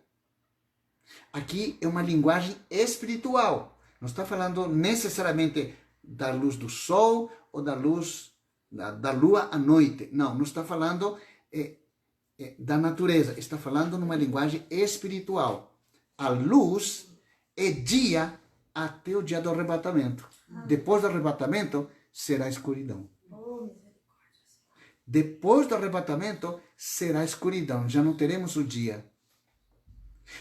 Aqui é uma linguagem espiritual. Não está falando necessariamente da luz do sol ou da luz da lua à noite. Não está falando da natureza. Está falando numa linguagem espiritual. A luz é dia até o dia do arrebatamento. Depois do arrebatamento, será escuridão. Depois do arrebatamento, será escuridão. Já não teremos o dia.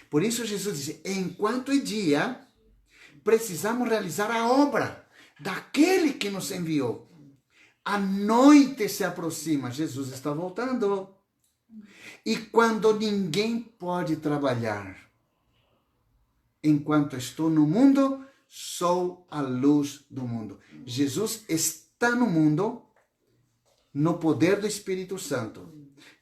Por isso Jesus disse, enquanto é dia, precisamos realizar a obra daquele que nos enviou. A noite se aproxima. Jesus está voltando. E quando ninguém pode trabalhar, enquanto estou no mundo, sou a luz do mundo. Jesus está no mundo, no poder do Espírito Santo.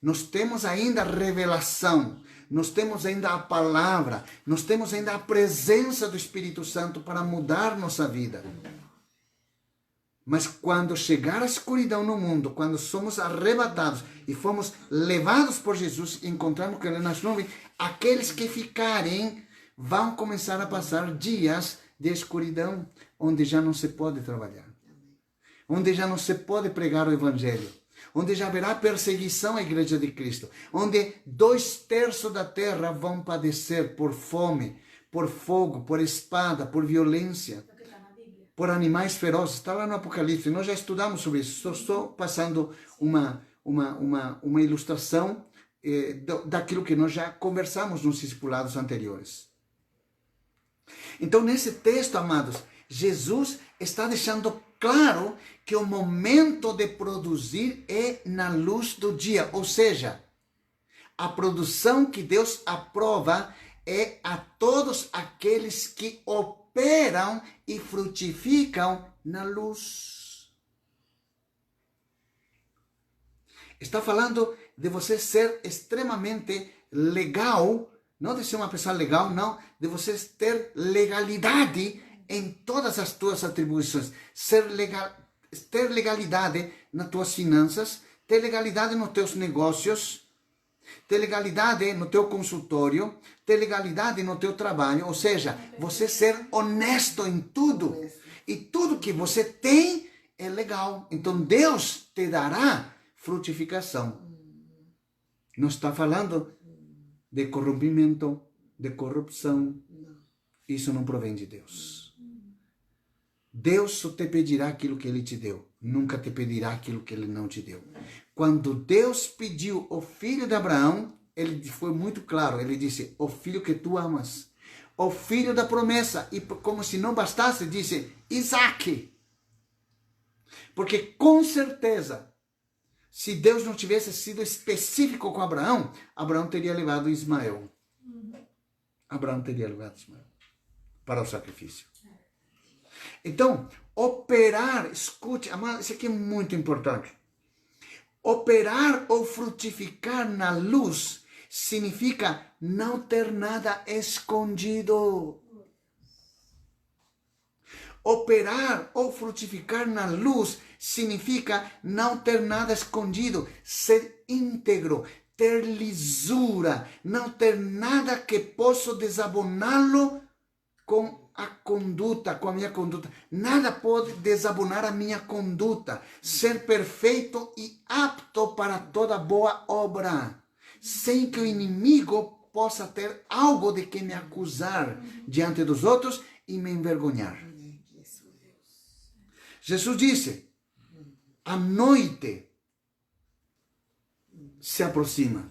Nós temos ainda a revelação, nós temos ainda a palavra, nós temos ainda a presença do Espírito Santo para mudar nossa vida. Mas quando chegar a escuridão no mundo, quando somos arrebatados e fomos levados por Jesus e encontramos com Ele nas nuvens, aqueles que ficarem vão começar a passar dias de escuridão, onde já não se pode trabalhar, onde já não se pode pregar o Evangelho, onde já haverá perseguição à Igreja de Cristo, onde 2/3 da terra vão padecer por fome, por fogo, por espada, por violência, por animais ferozes. Está lá no Apocalipse, nós já estudamos sobre isso. Só estou passando uma ilustração daquilo que nós já conversamos nos discipulados anteriores. Então, nesse texto, amados, Jesus está deixando claro que o momento de produzir é na luz do dia. Ou seja, a produção que Deus aprova é a todos aqueles que operam e frutificam na luz. Está falando de você ser extremamente legal, não de ser uma pessoa legal, não, de você ter legalidade em todas as tuas atribuições, ter legalidade nas tuas finanças, ter legalidade nos teus negócios, ter legalidade no teu consultório, ter legalidade no teu trabalho, ou seja, você ser honesto em tudo. E tudo que você tem é legal. Então Deus te dará frutificação. Não está falando de corrompimento, de corrupção. Isso não provém de Deus. Deus só te pedirá aquilo que Ele te deu. Nunca te pedirá aquilo que Ele não te deu. Quando Deus pediu o filho de Abraão, Ele foi muito claro. Ele disse, o filho que tu amas. O filho da promessa. E como se não bastasse, disse, Isaac. Porque com certeza, se Deus não tivesse sido específico com Abraão, Abraão teria levado Ismael. Abraão teria levado Ismael. para o sacrifício. Então, operar, escute, amado, isso aqui é muito importante. Operar ou frutificar na luz significa não ter nada escondido. Operar ou frutificar na luz significa não ter nada escondido, ser íntegro, ter lisura, não ter nada que possa desaboná-lo com a conduta, com a minha conduta. Nada pode desabonar a minha conduta. Ser perfeito e apto para toda boa obra, sem que o inimigo possa ter algo de que me acusar diante dos outros e me envergonhar. Jesus disse, a noite se aproxima.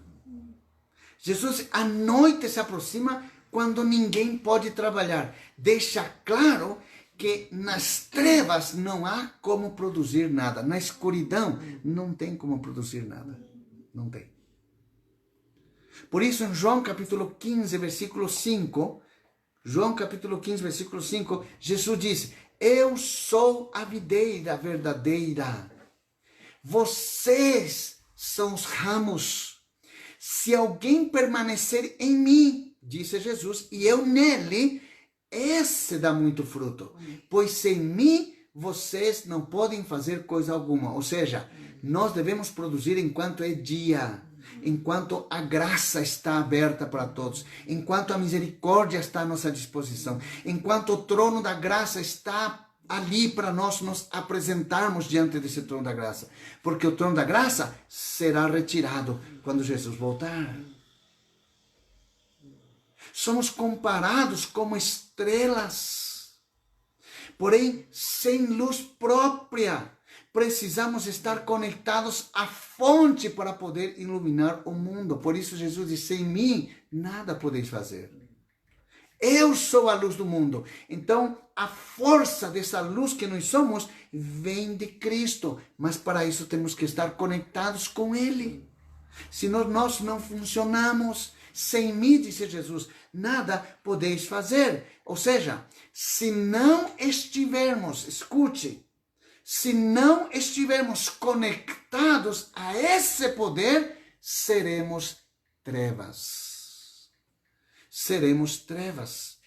Jesus, a noite se aproxima quando ninguém pode trabalhar. Deixa claro que nas trevas não há como produzir nada. Na escuridão não tem como produzir nada. Não tem. Por isso, em João capítulo 15, versículo 5, João capítulo 15, versículo 5, Jesus disse, eu sou a videira verdadeira. Vocês são os ramos. Se alguém permanecer em mim, disse Jesus, e eu nele, esse dá muito fruto. Pois sem mim, vocês não podem fazer coisa alguma. Ou seja, nós devemos produzir enquanto é dia, enquanto a graça está aberta para todos, enquanto a misericórdia está à nossa disposição, enquanto o trono da graça está ali para nós nos apresentarmos diante desse trono da graça. Porque o trono da graça será retirado quando Jesus voltar. Somos comparados como estrelas, porém sem luz própria. Precisamos estar conectados à fonte para poder iluminar o mundo. Por isso Jesus disse, sem mim nada podeis fazer. Eu sou a luz do mundo. Então, a força dessa luz que nós somos vem de Cristo. Mas para isso temos que estar conectados com Ele. Senão nós não funcionamos. Sem mim, disse Jesus, nada podeis fazer. Ou seja, se não estivermos, escute, se não estivermos conectados a esse poder, seremos trevas. Seremos trevas.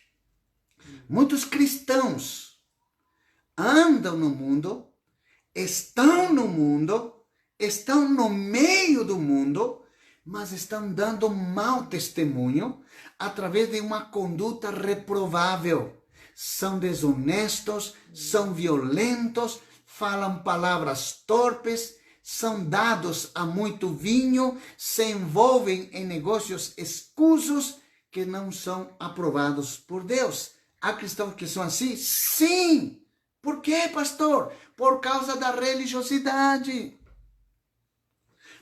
Muitos cristãos andam no mundo, estão no meio do mundo, mas estão dando mau testemunho através de uma conduta reprovável. São desonestos, são violentos, falam palavras torpes, são dados a muito vinho, se envolvem em negócios escusos que não são aprovados por Deus. Há cristãos que são assim? Sim! Por quê, pastor? Por causa da religiosidade.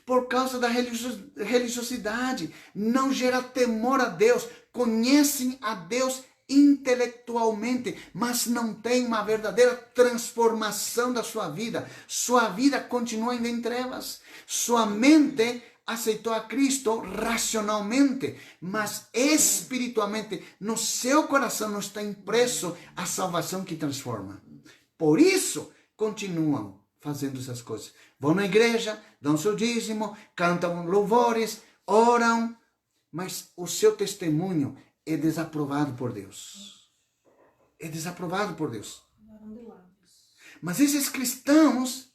Por causa da religiosidade. Não gera temor a Deus. Conhecem a Deus intelectualmente, mas não tem uma verdadeira transformação da sua vida. Sua vida continua ainda em trevas. Sua mente aceitou a Cristo racionalmente, mas espiritualmente no seu coração não está impresso a salvação que transforma. Por isso, continuam fazendo essas coisas. Vão na igreja, dão seu dízimo, cantam louvores, oram, mas o seu testemunho é desaprovado por Deus. É desaprovado por Deus. Mas esses cristãos,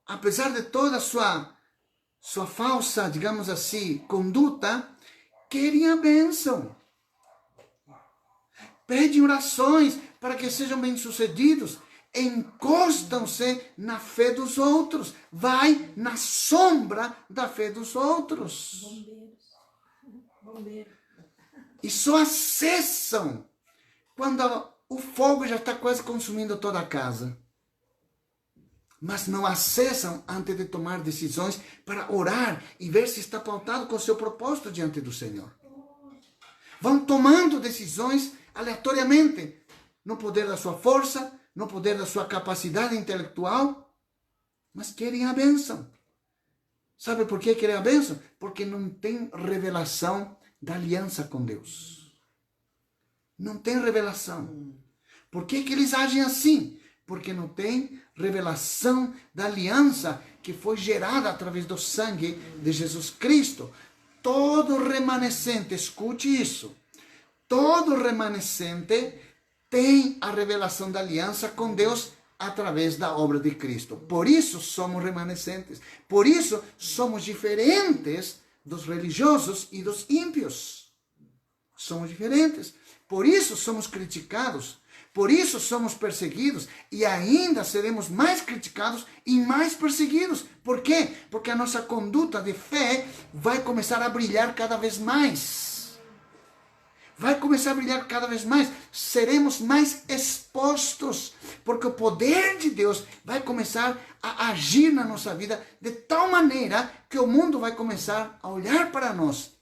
apesar de toda a sua falsa, digamos assim, conduta, querem a bênção. Pedem orações para que sejam bem-sucedidos. Encostam-se na fé dos outros. Vai na sombra da fé dos outros. Bombeiro. E só acessam quando o fogo já está quase consumindo toda a casa. Mas não acessam antes de tomar decisões para orar e ver se está pautado com o seu propósito diante do Senhor. Vão tomando decisões aleatoriamente, no poder da sua força, no poder da sua capacidade intelectual, mas querem a bênção. Sabe por que querem a bênção? Porque não tem revelação da aliança com Deus. Não tem revelação. Por que que eles agem assim? Porque não tem revelação da aliança que foi gerada através do sangue de Jesus Cristo. Todo remanescente, escute isso, todo remanescente tem a revelação da aliança com Deus através da obra de Cristo. Por isso somos remanescentes. Por isso somos diferentes dos religiosos e dos ímpios. Somos diferentes. Por isso somos criticados. Por isso somos perseguidos. E ainda seremos mais criticados e mais perseguidos. Por quê? Porque a nossa conduta de fé vai começar a brilhar cada vez mais. Vai começar a brilhar cada vez mais. Seremos mais expostos. Porque o poder de Deus vai começar a agir na nossa vida de tal maneira que o mundo vai começar a olhar para nós.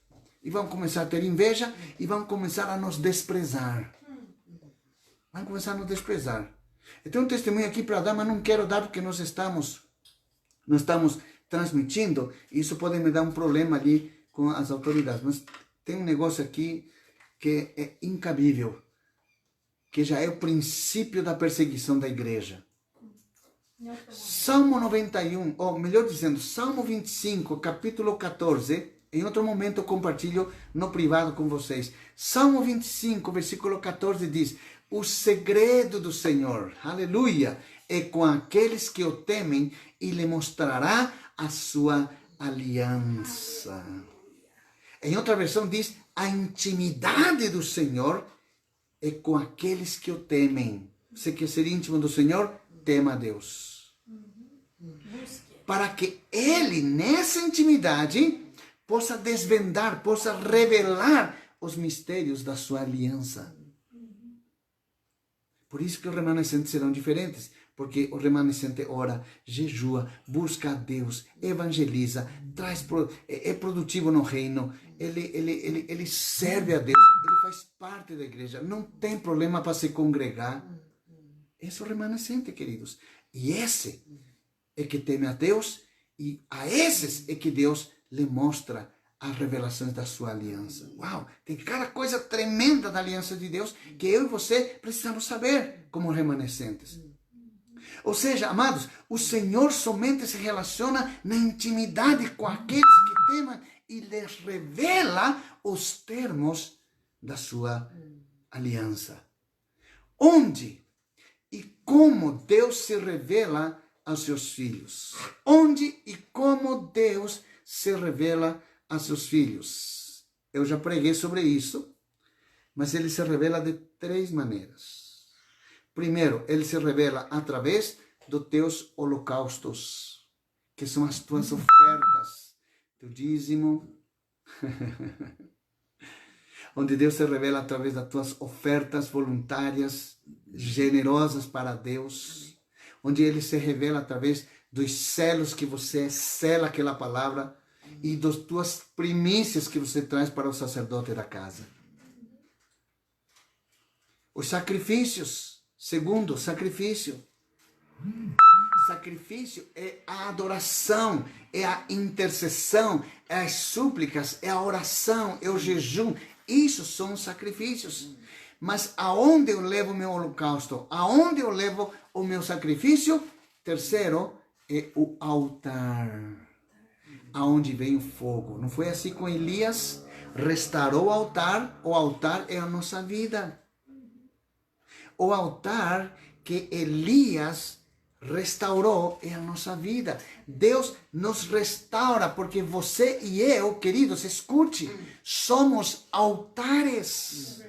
E vão começar a ter inveja e vão começar a nos desprezar. Vão começar a nos desprezar. Eu tenho um testemunho aqui para dar, mas não quero dar porque nós estamos transmitindo. E isso pode me dar um problema ali com as autoridades. Mas tem um negócio aqui que é incabível, que já é o princípio da perseguição da igreja. Salmo 91, ou melhor dizendo, Salmo 25, capítulo 14, em outro momento eu compartilho no privado com vocês. Salmo 25, versículo 14 diz: o segredo do Senhor, aleluia, é com aqueles que o temem e lhe mostrará a sua aliança. Em outra versão diz: a intimidade do Senhor é com aqueles que o temem. Você quer ser íntimo do Senhor? Tema a Deus. Para que Ele, nessa intimidade, possa desvendar, possa revelar os mistérios da sua aliança. Por isso que os remanescentes serão diferentes. Porque o remanescente ora, jejua, busca a Deus, evangeliza, é produtivo no reino, ele serve a Deus, ele faz parte da igreja, não tem problema para se congregar. Esse é o remanescente, queridos. E esse é que teme a Deus, e a esses é que Deus lhe mostra as revelações da sua aliança. Uau! Tem cada coisa tremenda da aliança de Deus que eu e você precisamos saber como remanescentes. Ou seja, amados, o Senhor somente se relaciona na intimidade com aqueles que temem e lhes revela os termos da sua aliança. Onde e como Deus se revela aos seus filhos? Onde e como Deus se revela aos seus filhos? Eu já preguei sobre isso, mas ele se revela de 3 maneiras. Primeiro, ele se revela através dos teus holocaustos, que são as tuas ofertas, teu dízimo. Onde Deus se revela através das tuas ofertas voluntárias, generosas para Deus. Onde ele se revela através dos selos que você sela aquela palavra e das tuas primícias que você traz para o sacerdote da casa. Os sacrifícios. Segundo, sacrifício. Sacrifício é a adoração, é a intercessão, é as súplicas, é a oração, é o jejum. Isso são os sacrifícios. Mas aonde eu levo o meu holocausto? Aonde eu levo o meu sacrifício? Terceiro, é o altar. Aonde vem o fogo. Não foi assim com Elias? Restaurou o altar é a nossa vida. O altar que Elias restaurou é a nossa vida. Deus nos restaura, porque você e eu, queridos, escute, somos altares.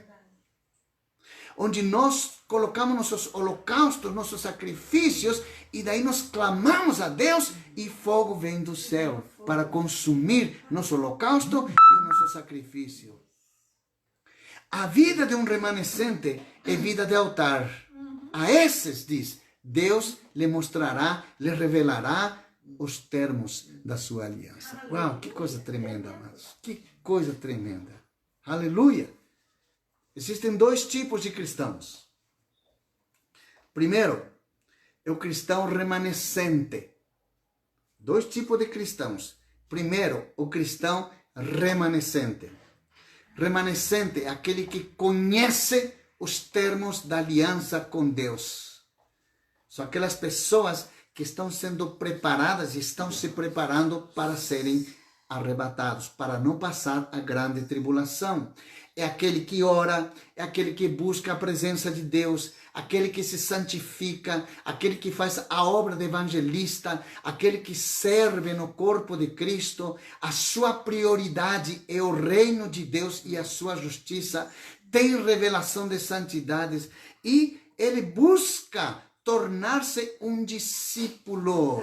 Onde nós colocamos nossos holocaustos, nossos sacrifícios, e daí nós clamamos a Deus e fogo vem do céu para consumir nosso holocausto e o nosso sacrifício. A vida de um remanescente é vida de altar. A esses, diz, Deus lhe mostrará, lhe revelará os termos da sua aliança. Uau, que coisa tremenda, amados. Que coisa tremenda. Aleluia. Existem 2 tipos de cristãos. Primeiro, é o cristão remanescente. 2 tipos de cristãos. Primeiro, o cristão remanescente. Remanescente é aquele que conhece os termos da aliança com Deus. São aquelas pessoas que estão sendo preparadas e estão se preparando para serem arrebatados, para não passar a grande tribulação. É aquele que ora, é aquele que busca a presença de Deus, aquele que se santifica, aquele que faz a obra de evangelista, aquele que serve no corpo de Cristo. A sua prioridade é o reino de Deus e a sua justiça. Tem revelação de santidades e ele busca tornar-se um discípulo.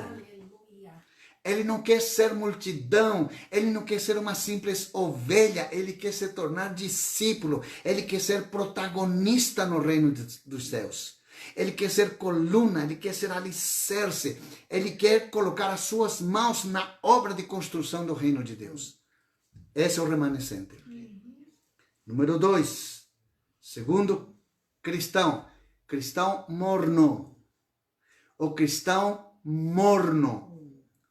Ele não quer ser multidão, ele não quer ser uma simples ovelha, ele quer se tornar discípulo, ele quer ser protagonista no reino dos céus. Ele quer ser coluna, ele quer ser alicerce, ele quer colocar as suas mãos na obra de construção do reino de Deus. Esse é o remanescente. Número 2, segundo cristão morno. O cristão morno.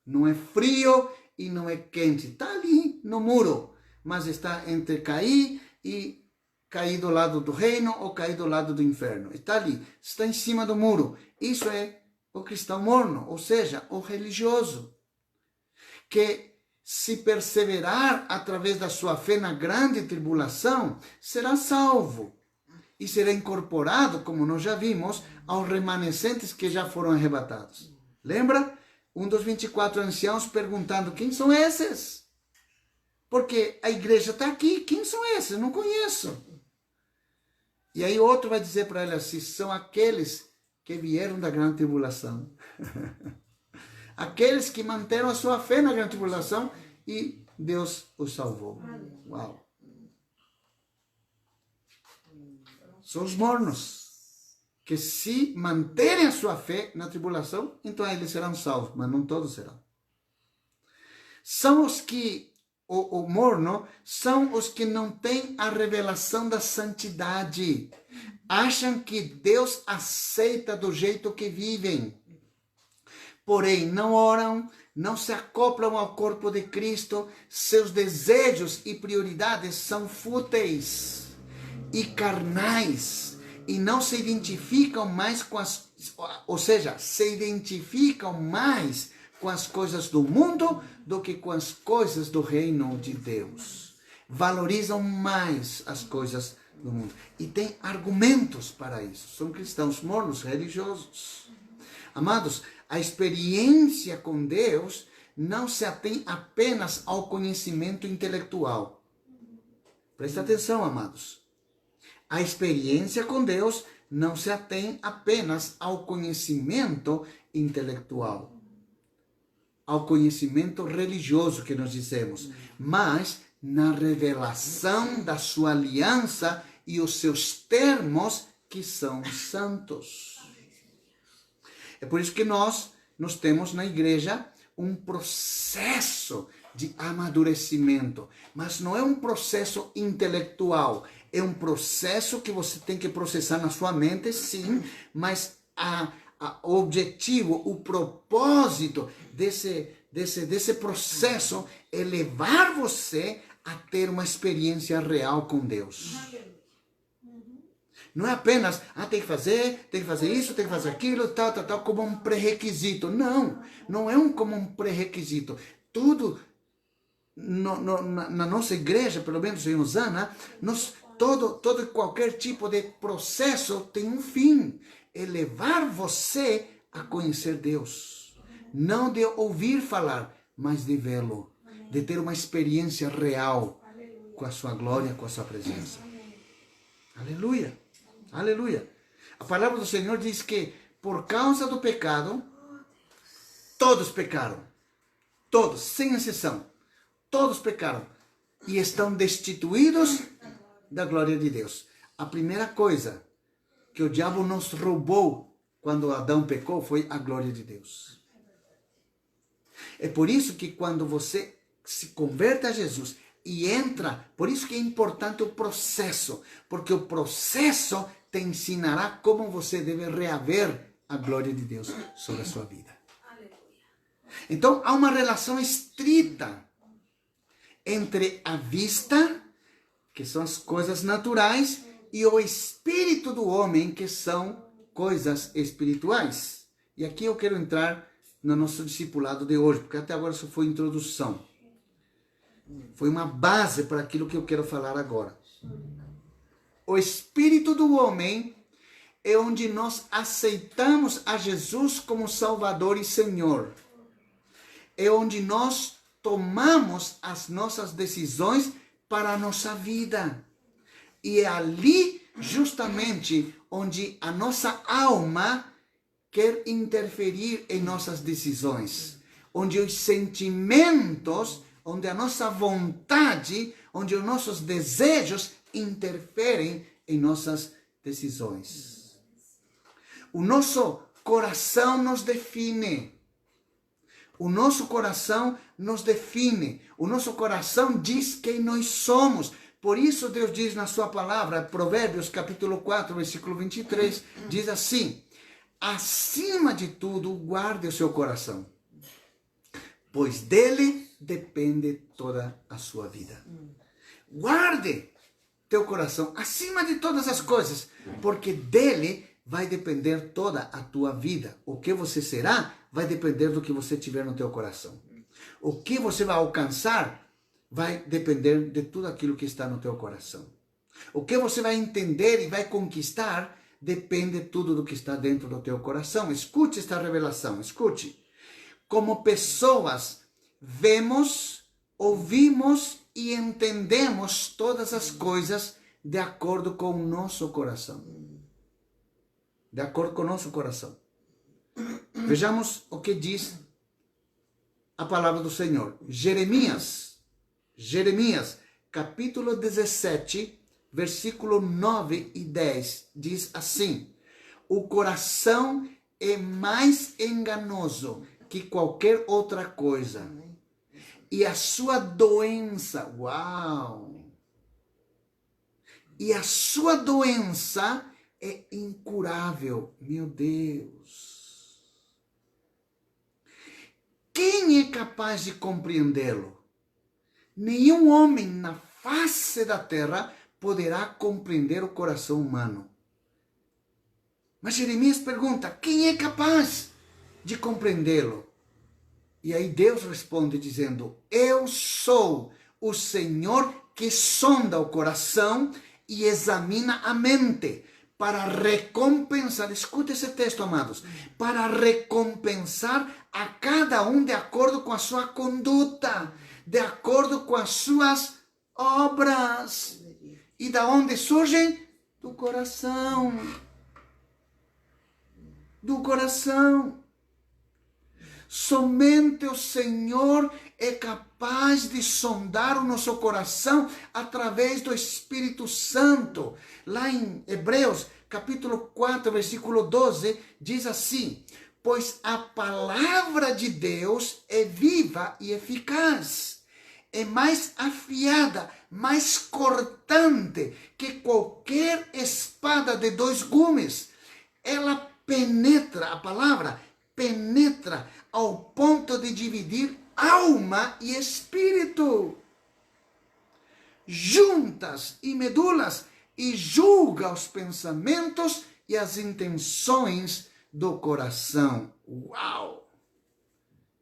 Não é frio e não é quente. Está ali no muro, mas está entre cair e cair do lado do reino ou cair do lado do inferno. Está ali, está em cima do muro. Isso é o cristão morno, ou seja, o religioso. Que se perseverar através da sua fé na grande tribulação, será salvo. E será incorporado, como nós já vimos, aos remanescentes que já foram arrebatados. Lembra? Um dos 24 anciãos perguntando, quem são esses? Porque a igreja está aqui, quem são esses? Não conheço. E aí outro vai dizer para ele assim, são aqueles que vieram da grande tribulação. Aqueles que manteram a sua fé na grande tribulação e Deus os salvou. Uau! São os mornos, que se manterem a sua fé na tribulação, então eles serão salvos, mas não todos serão. São os que, o morno, são os que não têm a revelação da santidade. Acham que Deus aceita do jeito que vivem. Porém, não oram, não se acoplam ao corpo de Cristo, seus desejos e prioridades são fúteis e carnais. E não se identificam mais com se identificam mais com as coisas do mundo do que com as coisas do reino de Deus. Valorizam mais as coisas do mundo. E tem argumentos para isso. São cristãos mornos, religiosos. Amados, a experiência com Deus não se atém apenas ao conhecimento intelectual. Presta atenção, amados. A experiência com Deus não se atém apenas ao conhecimento intelectual, ao conhecimento religioso que nós dizemos, mas na revelação da sua aliança e os seus termos que são santos. É por isso que nós temos na igreja um processo de amadurecimento, mas não é um processo intelectual, é um processo que você tem que processar na sua mente, sim, mas o objetivo, o propósito desse processo é levar você a ter uma experiência real com Deus. Não é apenas, tem que fazer isso, tem que fazer aquilo, tal, como um pré-requisito. Não é como um pré-requisito. Tudo na nossa igreja, pelo menos em Osana, todo qualquer tipo de processo tem um fim. É levar você a conhecer Deus. Não de ouvir falar, mas de vê-lo. De ter uma experiência real com a sua glória, com a sua presença. Aleluia. Aleluia. A palavra do Senhor diz que por causa do pecado, todos pecaram. Todos, sem exceção. Todos pecaram. E estão destituídos da glória de Deus. A primeira coisa que o diabo nos roubou quando Adão pecou foi a glória de Deus. É por isso que quando você se converte a Jesus e entra, por isso que é importante o processo, porque o processo te ensinará como você deve reaver a glória de Deus sobre a sua vida. Então, há uma relação estrita entre a vista, que são as coisas naturais, e o espírito do homem, que são coisas espirituais. E aqui eu quero entrar no nosso discipulado de hoje, porque até agora só foi introdução. Foi uma base para aquilo que eu quero falar agora. O espírito do homem é onde nós aceitamos a Jesus como Salvador e Senhor. É onde nós tomamos as nossas decisões para a nossa vida. E é ali justamente onde a nossa alma quer interferir em nossas decisões. Onde os sentimentos, onde a nossa vontade, onde os nossos desejos interferem em nossas decisões. O nosso coração nos define. O nosso coração nos define. O nosso coração diz quem nós somos. Por isso Deus diz na sua palavra, Provérbios capítulo 4, versículo 23, diz assim: acima de tudo, guarde o seu coração, pois dele depende toda a sua vida. Guarde teu coração acima de todas as coisas, porque dele vai depender toda a tua vida. O que você será vai depender do que você tiver no teu coração. O que você vai alcançar vai depender de tudo aquilo que está no teu coração. O que você vai entender e vai conquistar depende tudo do que está dentro do teu coração. Escute esta revelação, escute. Como pessoas, vemos, ouvimos e entendemos todas as coisas de acordo com o nosso coração. De acordo com o nosso coração. Vejamos o que diz a palavra do Senhor. Jeremias, capítulo 17, versículo 9 e 10, diz assim: o coração é mais enganoso que qualquer outra coisa, e a sua doença, e a sua doença é incurável. Meu Deus. Quem é capaz de compreendê-lo? Nenhum homem na face da terra poderá compreender o coração humano. Mas Jeremias pergunta, quem é capaz de compreendê-lo? E aí Deus responde dizendo, eu sou o Senhor que sonda o coração e examina a mente, para recompensar, escute esse texto, amados, para recompensar a cada um de acordo com a sua conduta, de acordo com as suas obras. E da onde surgem? Do coração. Do coração. Somente o Senhor é capaz de sondar o nosso coração através do Espírito Santo. Lá em Hebreus, capítulo 4, versículo 12, diz assim: pois a palavra de Deus é viva e eficaz, é mais afiada, mais cortante que qualquer espada de dois gumes. Ela penetra, a palavra penetra ao ponto de dividir alma e espírito, juntas e medulas, e julga os pensamentos e as intenções do coração. Uau!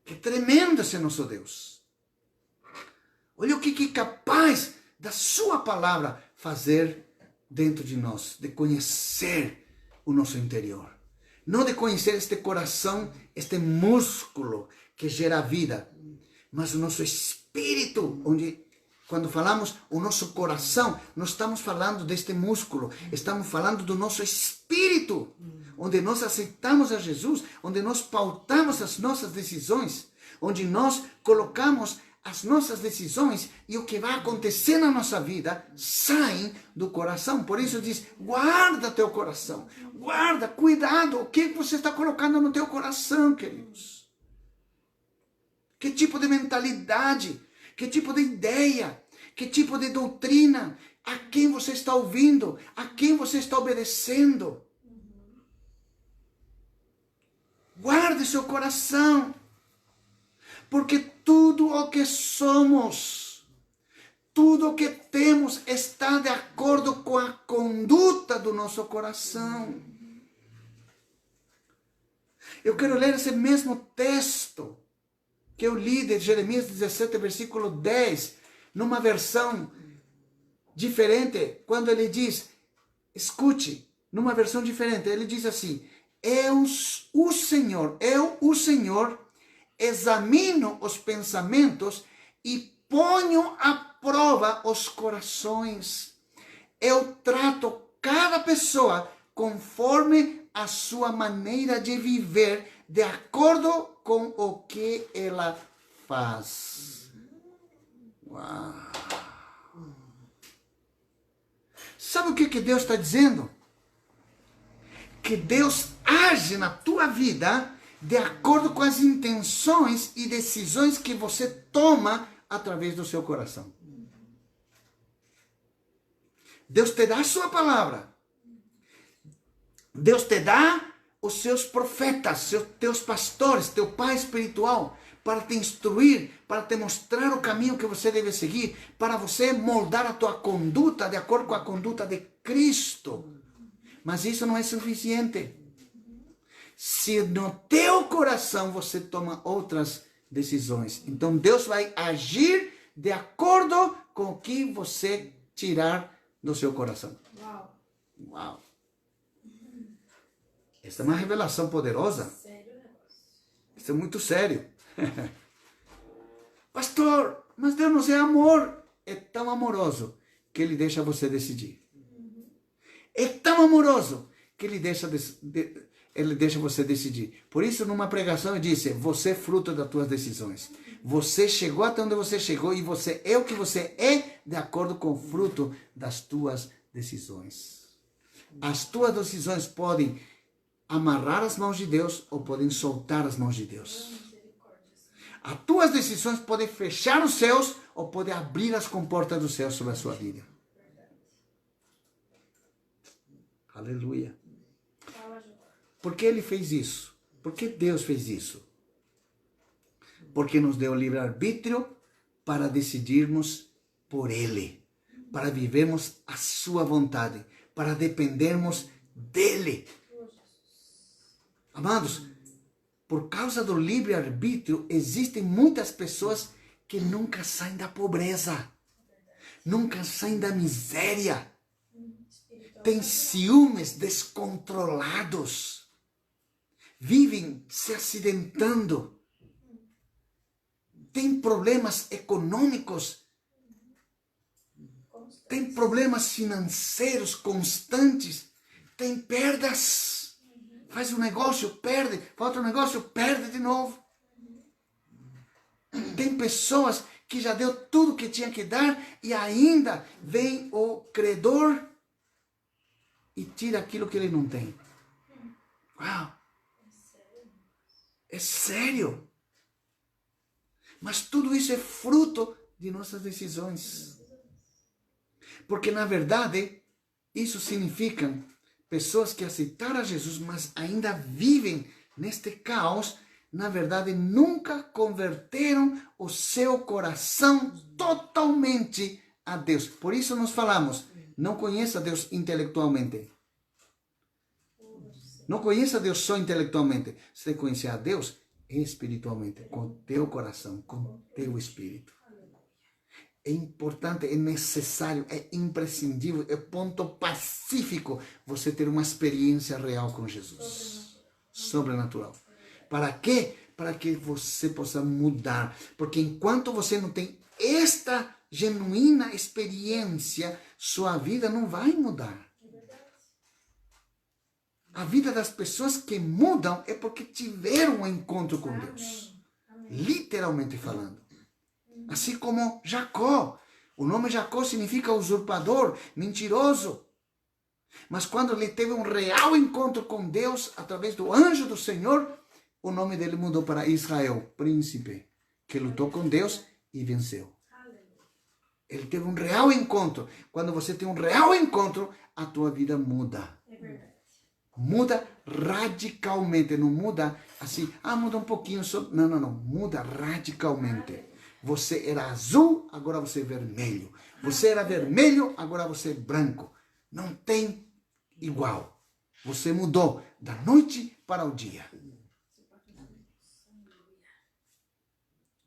Que tremendo esse nosso Deus! Olha o que é capaz da sua palavra fazer dentro de nós, de conhecer o nosso interior. Não de conhecer este coração, este músculo que gera vida, mas o nosso espírito, onde, quando falamos o nosso coração, não estamos falando deste músculo, estamos falando do nosso espírito, onde nós aceitamos a Jesus, onde nós pautamos as nossas decisões, onde nós colocamos as nossas decisões e o que vai acontecer na nossa vida saem do coração. Por isso diz, guarda teu coração, guarda, cuidado, o que você está colocando no teu coração, queridos. Que tipo de mentalidade, que tipo de ideia, que tipo de doutrina, a quem você está ouvindo, a quem você está obedecendo. Guarde seu coração. Porque tudo o que somos, tudo que temos está de acordo com a conduta do nosso coração. Eu quero ler esse mesmo texto que eu li de Jeremias 17, versículo 10, numa versão diferente, quando ele diz, escute, numa versão diferente, ele diz assim, eu, o Senhor, examino os pensamentos e ponho à prova os corações. Eu trato cada pessoa conforme a sua maneira de viver, de acordo com o que ela faz. Uau! Sabe o que Deus está dizendo? Que Deus age na tua vida de acordo com as intenções e decisões que você toma através do seu coração. Deus te dá a sua palavra. Deus te dá os seus profetas, teus pastores, teu pai espiritual, para te instruir, para te mostrar o caminho que você deve seguir, para você moldar a tua conduta de acordo com a conduta de Cristo. Mas isso não é suficiente. Se no teu coração você toma outras decisões, então Deus vai agir de acordo com o que você tirar do seu coração. Uau! Uau! Essa é uma revelação poderosa. Isso é muito sério. Pastor, mas Deus não é amor. É tão amoroso que Ele deixa você decidir. É tão amoroso que Ele deixa você decidir. Por isso, numa pregação, eu disse, você é fruto das tuas decisões. Você chegou até onde você chegou e você é o que você é de acordo com o fruto das tuas decisões. As tuas decisões podem amarrar as mãos de Deus ou podem soltar as mãos de Deus. As tuas decisões podem fechar os céus ou podem abrir as comportas do céu sobre a sua vida. Aleluia. Por que Ele fez isso? Por que Deus fez isso? Porque nos deu livre-arbítrio para decidirmos por Ele, para vivermos a sua vontade, para dependermos dEle. Amados, por causa do livre-arbítrio, existem muitas pessoas que nunca saem da pobreza, nunca saem da miséria, têm ciúmes descontrolados, vivem se acidentando, têm problemas econômicos, têm problemas financeiros constantes, têm perdas. Faz um negócio, perde. Faz outro negócio, perde de novo. Tem pessoas que já deu tudo que tinha que dar e ainda vem o credor e tira aquilo que ele não tem. Uau! É sério. Mas tudo isso é fruto de nossas decisões. Porque, na verdade, isso significa pessoas que aceitaram a Jesus, mas ainda vivem neste caos, na verdade, nunca converteram o seu coração totalmente a Deus. Por isso nós falamos, não conheça Deus intelectualmente. Não conheça Deus só intelectualmente. Você conhece a Deus espiritualmente, com teu coração, com teu espírito. É importante, é necessário, é imprescindível, é ponto pacífico você ter uma experiência real com Jesus. Sobrenatural. Para quê? Para que você possa mudar. Porque enquanto você não tem esta genuína experiência, sua vida não vai mudar. A vida das pessoas que mudam é porque tiveram um encontro com Deus. Literalmente falando. Assim como Jacó. O nome Jacó significa usurpador, mentiroso. Mas quando ele teve um real encontro com Deus, através do anjo do Senhor, o nome dele mudou para Israel, príncipe, que lutou com Deus e venceu. Ele teve um real encontro. Quando você tem um real encontro, a tua vida muda. É verdade. Muda radicalmente. Não muda assim, muda um pouquinho só. Não. Muda radicalmente. Você era azul, agora você é vermelho. Você era vermelho, agora você é branco. Não tem igual. Você mudou da noite para o dia.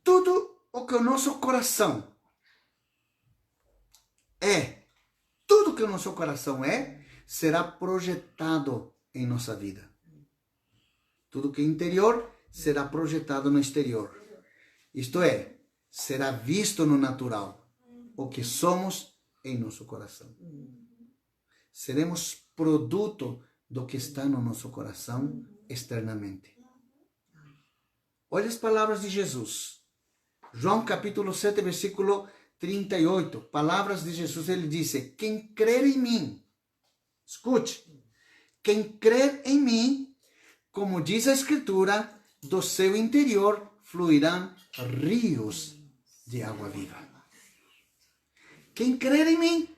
Tudo o que o nosso coração tudo que o nosso coração será projetado em nossa vida. Tudo que é interior será projetado no exterior. Isto é, será visto no natural o que somos em nosso coração. Seremos produto do que está no nosso coração externamente. Olha as palavras de Jesus. João capítulo 7, versículo 38. Palavras de Jesus, ele disse: quem crer em mim, escute, quem crer em mim, como diz a Escritura, do seu interior fluirão rios de água viva. Quem crer em mim,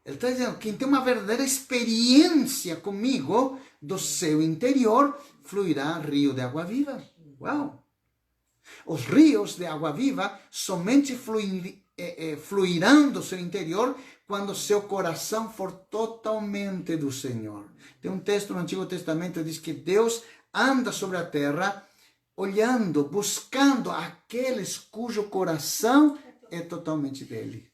ele está dizendo, quem tem uma verdadeira experiência comigo, do seu interior fluirá rio de água viva. Uau! Os rios de água viva somente fluirão do seu interior quando seu coração for totalmente do Senhor. Tem um texto no Antigo Testamento que diz que Deus anda sobre a terra olhando, buscando aqueles cujo coração é totalmente dele.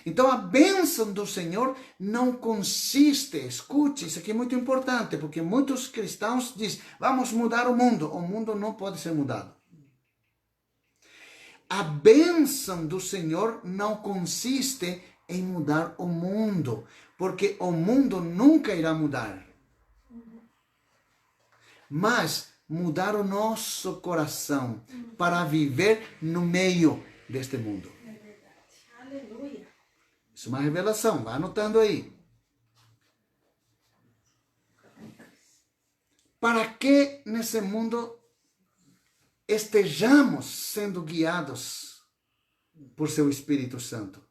Então a bênção do Senhor não consiste, escute, isso aqui é muito importante, porque muitos cristãos dizem, vamos mudar o mundo não pode ser mudado. A bênção do Senhor não consiste em mudar o mundo, porque o mundo nunca irá mudar. Mas mudar o nosso coração para viver no meio deste mundo. Isso é uma revelação, vai anotando aí. Para que nesse mundo estejamos sendo guiados por seu Espírito Santo?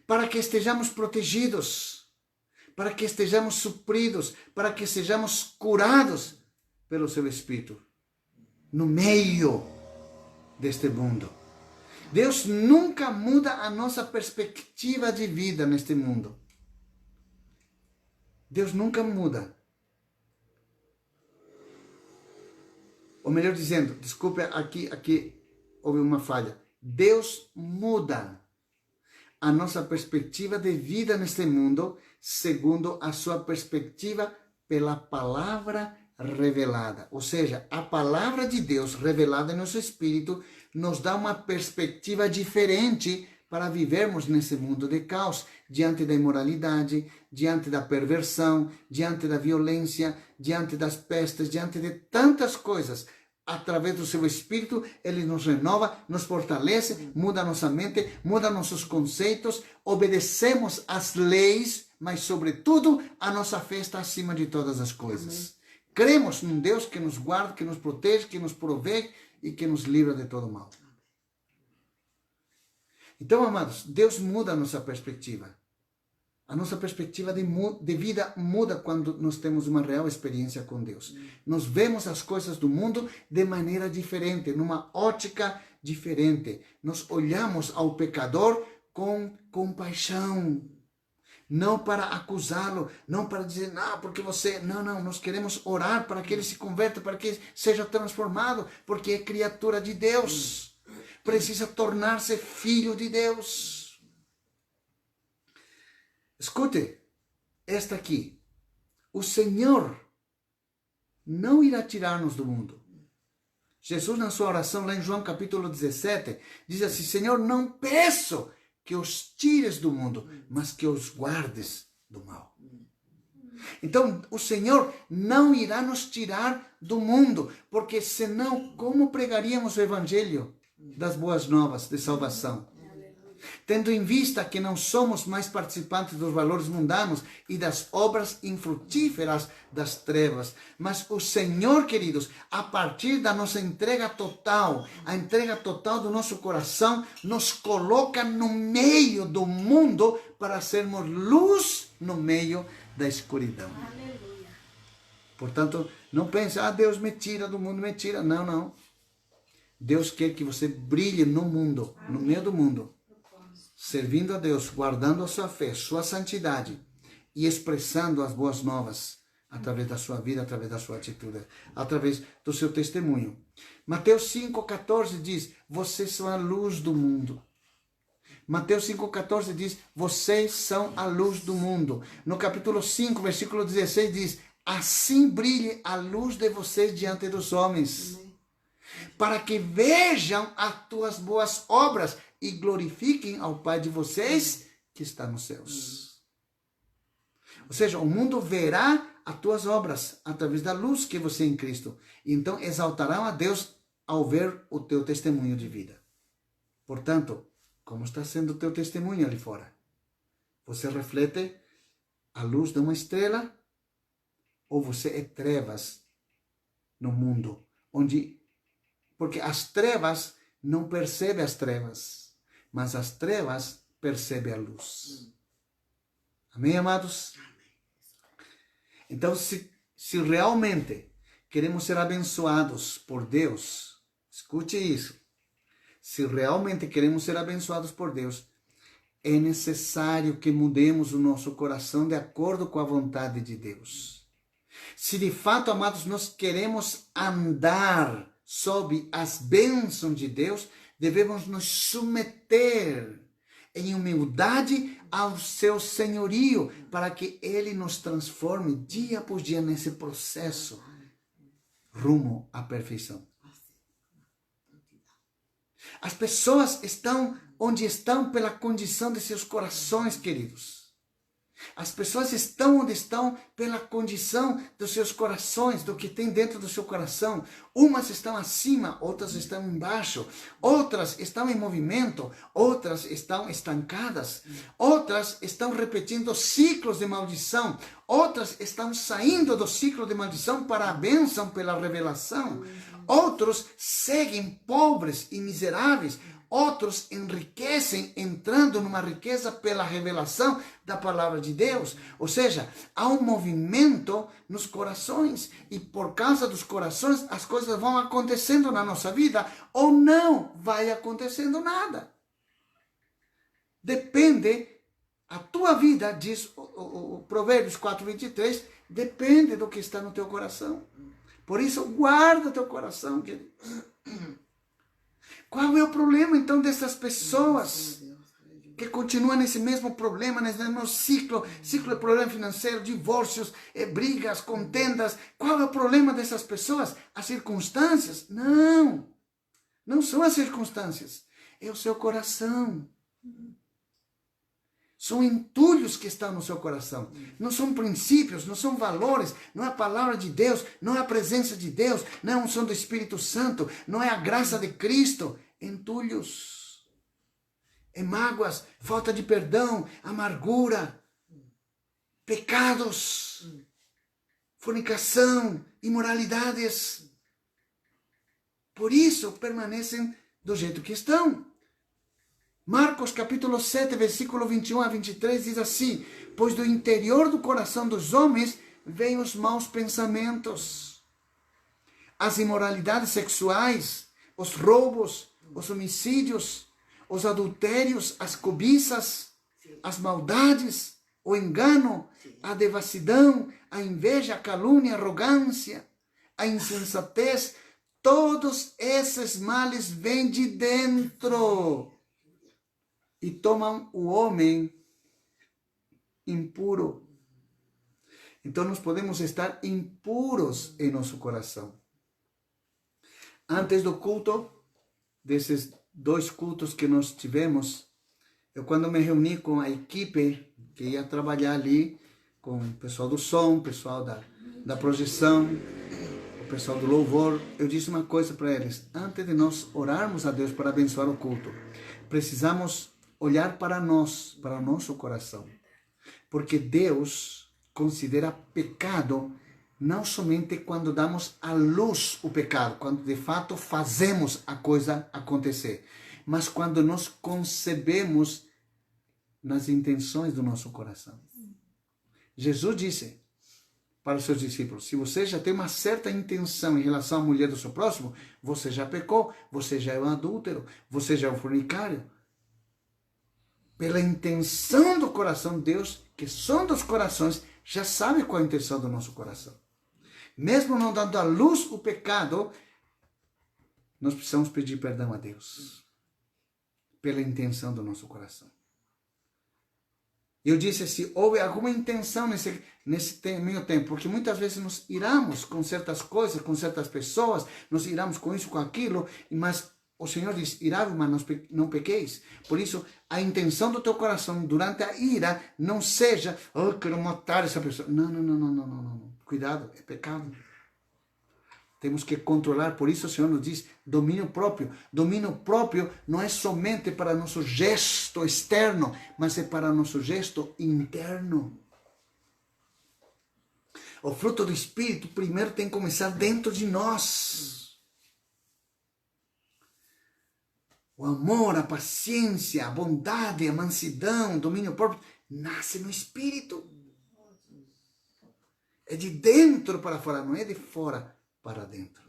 Para que estejamos protegidos, para que estejamos supridos, para que sejamos curados pelo seu Espírito, no meio deste mundo. Deus nunca muda a nossa perspectiva de vida neste mundo. Deus nunca muda. Ou melhor dizendo, desculpe, aqui houve uma falha. Deus muda a nossa perspectiva de vida neste mundo segundo a sua perspectiva pela palavra revelada. Ou seja, a palavra de Deus revelada em nosso espírito nos dá uma perspectiva diferente para vivermos nesse mundo de caos, diante da imoralidade, diante da perversão, diante da violência, diante das pestes, diante de tantas coisas. Através do seu Espírito, ele nos renova, nos fortalece, muda nossa mente, muda nossos conceitos, obedecemos às leis, mas sobretudo a nossa fé está acima de todas as coisas. Amém. Cremos num Deus que nos guarda, que nos protege, que nos provê e que nos livra de todo mal. Então, amados, Deus muda a nossa perspectiva. A nossa perspectiva de vida muda quando nós temos uma real experiência com Deus. Nós vemos as coisas do mundo de maneira diferente, numa ótica diferente. Nós olhamos ao pecador com compaixão. Não para acusá-lo, não para dizer, não, porque você... Não, nós queremos orar para que ele se converta, para que ele seja transformado, porque é criatura de Deus. Precisa tornar-se filho de Deus. Escute, esta aqui. O Senhor não irá tirar-nos do mundo. Jesus, na sua oração, lá em João capítulo 17, diz assim, Senhor, não peço que os tires do mundo, mas que os guardes do mal. Então, o Senhor não irá nos tirar do mundo, porque senão, como pregaríamos o Evangelho das boas novas de salvação? Tendo em vista que não somos mais participantes dos valores mundanos e das obras infrutíferas das trevas, mas o Senhor, queridos, a partir da nossa entrega total, a entrega total do nosso coração, nos coloca no meio do mundo para sermos luz no meio da escuridão. Aleluia. Portanto, não pense, Deus me tira do mundo, me tira. Não. Deus quer que você brilhe no mundo, no meio do mundo. servindo a Deus, guardando a sua fé, sua santidade e expressando as boas novas através da sua vida, através da sua atitude, através do seu testemunho. Mateus 5,14 diz, vocês são a luz do mundo. Mateus 5,14 diz, vocês são a luz do mundo. No capítulo 5, versículo 16 diz, assim brilhe a luz de vocês diante dos homens, para que vejam as tuas boas obras e glorifiquem ao Pai de vocês que está nos céus. Ou seja, o mundo verá as tuas obras através da luz que você é em Cristo. Então exaltarão a Deus ao ver o teu testemunho de vida. Portanto, como está sendo o teu testemunho ali fora? Você reflete a luz de uma estrela ou você é trevas no mundo? Porque as trevas não percebem as trevas, mas as trevas percebem a luz. Amém, amados? Então, se realmente queremos ser abençoados por Deus, escute isso. Se realmente queremos ser abençoados por Deus, é necessário que mudemos o nosso coração de acordo com a vontade de Deus. Se de fato, amados, nós queremos andar sob as bênçãos de Deus, devemos nos submeter em humildade ao seu senhorio, para que ele nos transforme dia por dia nesse processo rumo à perfeição. As pessoas estão onde estão pela condição de seus corações, queridos. As pessoas estão onde estão pela condição dos seus corações, do que tem dentro do seu coração. Umas estão acima, outras estão embaixo. Outras estão em movimento, outras estão estancadas. Outras estão repetindo ciclos de maldição. Outras estão saindo do ciclo de maldição para a bênção pela revelação. Outros seguem pobres e miseráveis. Outros enriquecem entrando numa riqueza pela revelação da palavra de Deus. Ou seja, há um movimento nos corações. E por causa dos corações, as coisas vão acontecendo na nossa vida ou não vai acontecendo nada. Depende, a tua vida, diz o Provérbios 4:23, depende do que está no teu coração. Por isso, guarda teu coração, querido. Qual é o problema, então, dessas pessoas que continuam nesse mesmo problema, nesse mesmo ciclo de problema financeiro, divórcios, brigas, contendas? Qual é o problema dessas pessoas? As circunstâncias? Não, não são as circunstâncias, é o seu coração. São entulhos que estão no seu coração. Não são princípios, não são valores, não é a palavra de Deus, não é a presença de Deus, não é a unção do Espírito Santo, não é a graça de Cristo. Entulhos. É mágoas, falta de perdão, amargura, pecados, fornicação, imoralidades. Por isso permanecem do jeito que estão. Marcos capítulo 7, versículo 21 a 23 diz assim: pois do interior do coração dos homens vêm os maus pensamentos, as imoralidades sexuais, os roubos, os homicídios, os adultérios, as cobiças, as maldades, o engano, a devassidão, a inveja, a calúnia, a arrogância, a insensatez. Todos esses males vêm de dentro e tomam o homem impuro. Então nós podemos estar impuros em nosso coração. Antes do culto, desses 2 cultos que nós tivemos, eu quando me reuni com a equipe que ia trabalhar ali, com o pessoal do som, o pessoal da projeção, o pessoal do louvor, eu disse uma coisa para eles: antes de nós orarmos a Deus para abençoar o culto, precisamos olhar para nós, para o nosso coração. Porque Deus considera pecado não somente quando damos à luz o pecado, quando de fato fazemos a coisa acontecer, mas quando nós concebemos nas intenções do nosso coração. Jesus disse para os seus discípulos: se você já tem uma certa intenção em relação à mulher do seu próximo, você já pecou, você já é um adúltero, você já é um fornicário. Pela intenção do coração, Deus, que sonda os corações, já sabe qual é a intenção do nosso coração. Mesmo não dando à luz o pecado, nós precisamos pedir perdão a Deus. Pela intenção do nosso coração. Eu disse, se houve alguma intenção nesse meio tempo, porque muitas vezes nos iramos com certas coisas, com certas pessoas, nos iramos com isso, com aquilo, mas o Senhor diz, irado, mas não pequeis. Por isso, a intenção do teu coração durante a ira não seja, oh, quero matar essa pessoa. Não. Cuidado, é pecado. Temos que controlar, por isso o Senhor nos diz domínio próprio. Domínio próprio não é somente para nosso gesto externo, mas é para nosso gesto interno. O fruto do Espírito primeiro tem que começar dentro de nós. O amor, a paciência, a bondade, a mansidão, o domínio próprio, nasce no Espírito. É de dentro para fora, não é de fora para dentro.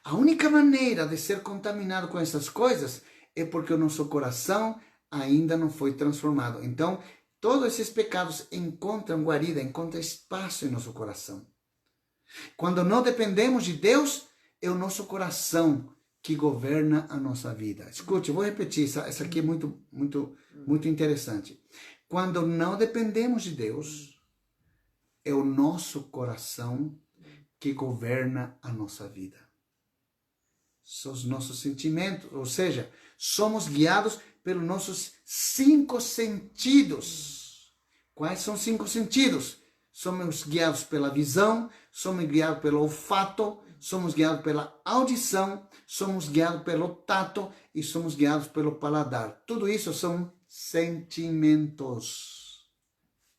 A única maneira de ser contaminado com essas coisas é porque o nosso coração ainda não foi transformado. Então, todos esses pecados encontram guarida, encontram espaço em nosso coração. Quando não dependemos de Deus, é o nosso coração que governa a nossa vida. Escute, eu vou repetir, essa aqui é muito interessante. Quando não dependemos de Deus, é o nosso coração que governa a nossa vida. São os nossos sentimentos, ou seja, somos guiados pelos nossos 5 sentidos. Quais são os 5 sentidos? Somos guiados pela visão, somos guiados pelo olfato, somos guiados pela audição, somos guiados pelo tato e somos guiados pelo paladar. Tudo isso são sentimentos.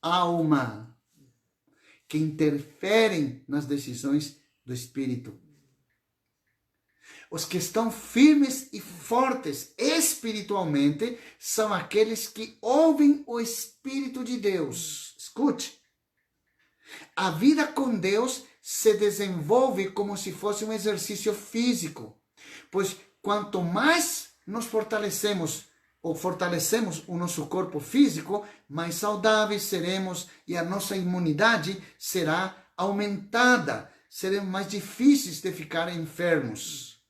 Alma. Que interferem nas decisões do Espírito. Os que estão firmes e fortes espiritualmente são aqueles que ouvem o Espírito de Deus. Escute. A vida com Deus se desenvolve como se fosse um exercício físico, pois quanto mais nos fortalecemos o nosso corpo físico, mais saudáveis seremos e a nossa imunidade será aumentada. Seremos mais difíceis de ficar enfermos.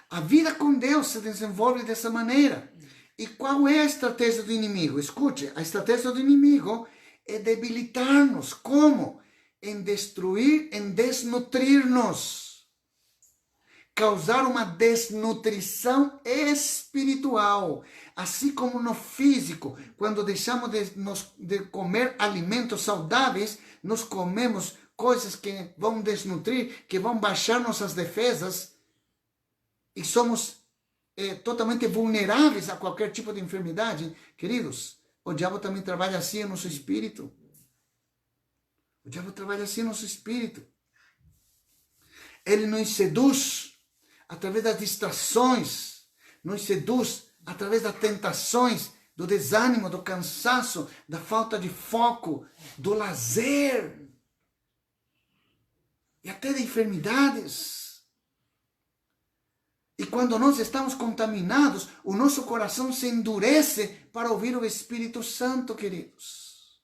A vida com Deus se desenvolve dessa maneira. E qual é a estratégia do inimigo? Escute, a estratégia do inimigo é debilitar-nos. Como? Em destruir, em desnutrir-nos. Causar uma desnutrição espiritual. Assim como no físico, quando deixamos de comer alimentos saudáveis, nós comemos coisas que vão desnutrir, que vão baixar nossas defesas e somos totalmente vulneráveis a qualquer tipo de enfermidade. Queridos, o diabo também trabalha assim no nosso espírito. O diabo trabalha assim no nosso espírito. Ele nos seduz através das distrações, nos seduz através das tentações, do desânimo, do cansaço, da falta de foco, do lazer e até de enfermidades. E quando nós estamos contaminados, o nosso coração se endurece para ouvir o Espírito Santo, queridos.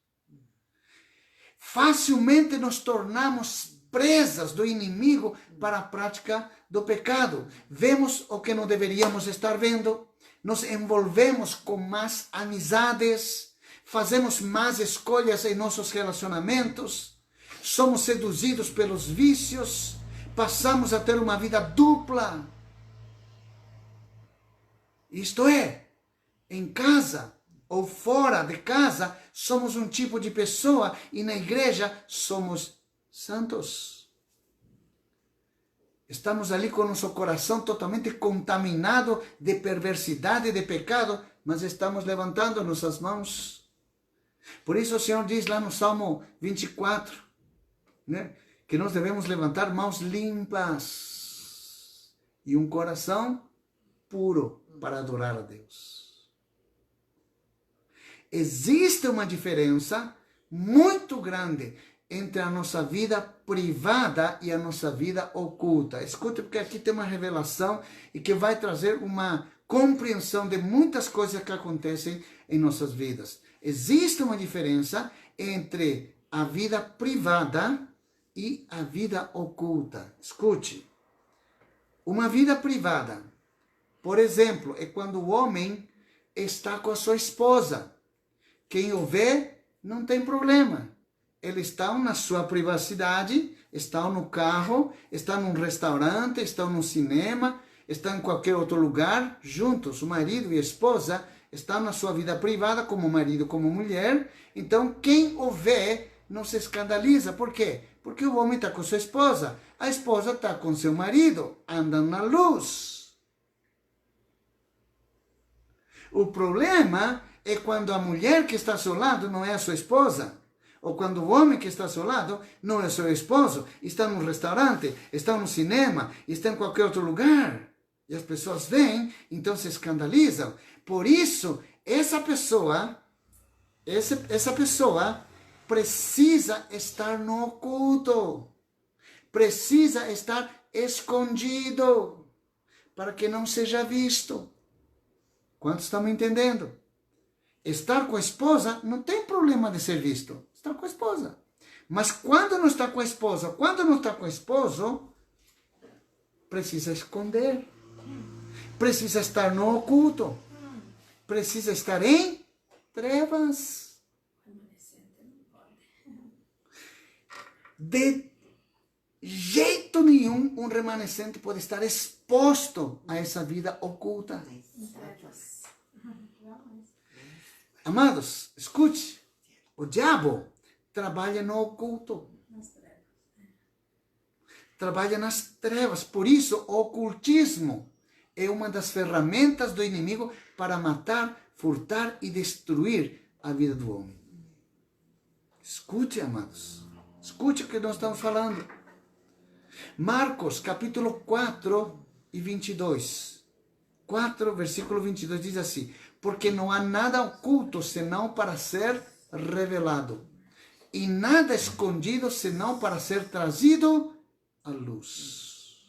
Facilmente nos tornamos presas do inimigo para a prática do pecado. Vemos o que não deveríamos estar vendo, nos envolvemos com más amizades, fazemos más escolhas em nossos relacionamentos, somos seduzidos pelos vícios, passamos a ter uma vida dupla. Isto é, em casa ou fora de casa, somos um tipo de pessoa e na igreja somos santos. Estamos ali com nosso coração totalmente contaminado de perversidade, de pecado, mas estamos levantando nossas mãos. Por isso o Senhor diz lá no Salmo 24, né, que nós devemos levantar mãos limpas e um coração puro para adorar a Deus. Existe uma diferença muito grande entre a nossa vida privada e a nossa vida oculta. Escute, porque aqui tem uma revelação e que vai trazer uma compreensão de muitas coisas que acontecem em nossas vidas. Existe uma diferença entre a vida privada e a vida oculta. Escute, uma vida privada, por exemplo, é quando o homem está com a sua esposa. Quem o vê, não tem problema. Eles estão na sua privacidade, estão no carro, estão num restaurante, estão no cinema, estão em qualquer outro lugar, juntos, o marido e a esposa estão na sua vida privada, como marido, como mulher. Então, quem o vê não se escandaliza. Por quê? Porque o homem está com sua esposa, a esposa está com seu marido, andando na luz. O problema é quando a mulher que está ao seu lado não é a sua esposa. Ou quando o homem que está ao seu lado não é seu esposo, está num restaurante, está no cinema, está em qualquer outro lugar. E as pessoas veem, então se escandalizam. Por isso, essa pessoa precisa estar no oculto. Precisa estar escondido, para que não seja visto. Quantos estão me entendendo? Estar com a esposa não tem problema de ser visto. Está com a esposa. Mas quando não está com a esposa, quando não está com o esposo, precisa esconder. Precisa estar no oculto. Precisa estar em trevas. De jeito nenhum um remanescente pode estar exposto a essa vida oculta. Amados, escute. O diabo trabalha no oculto. Trabalha nas trevas. Por isso, o ocultismo é uma das ferramentas do inimigo para matar, furtar e destruir a vida do homem. Escute, amados. Escute o que nós estamos falando. Marcos, capítulo 4 e 22. 4, versículo 22 diz assim: porque não há nada oculto senão para ser revelado, e nada escondido senão para ser trazido à luz.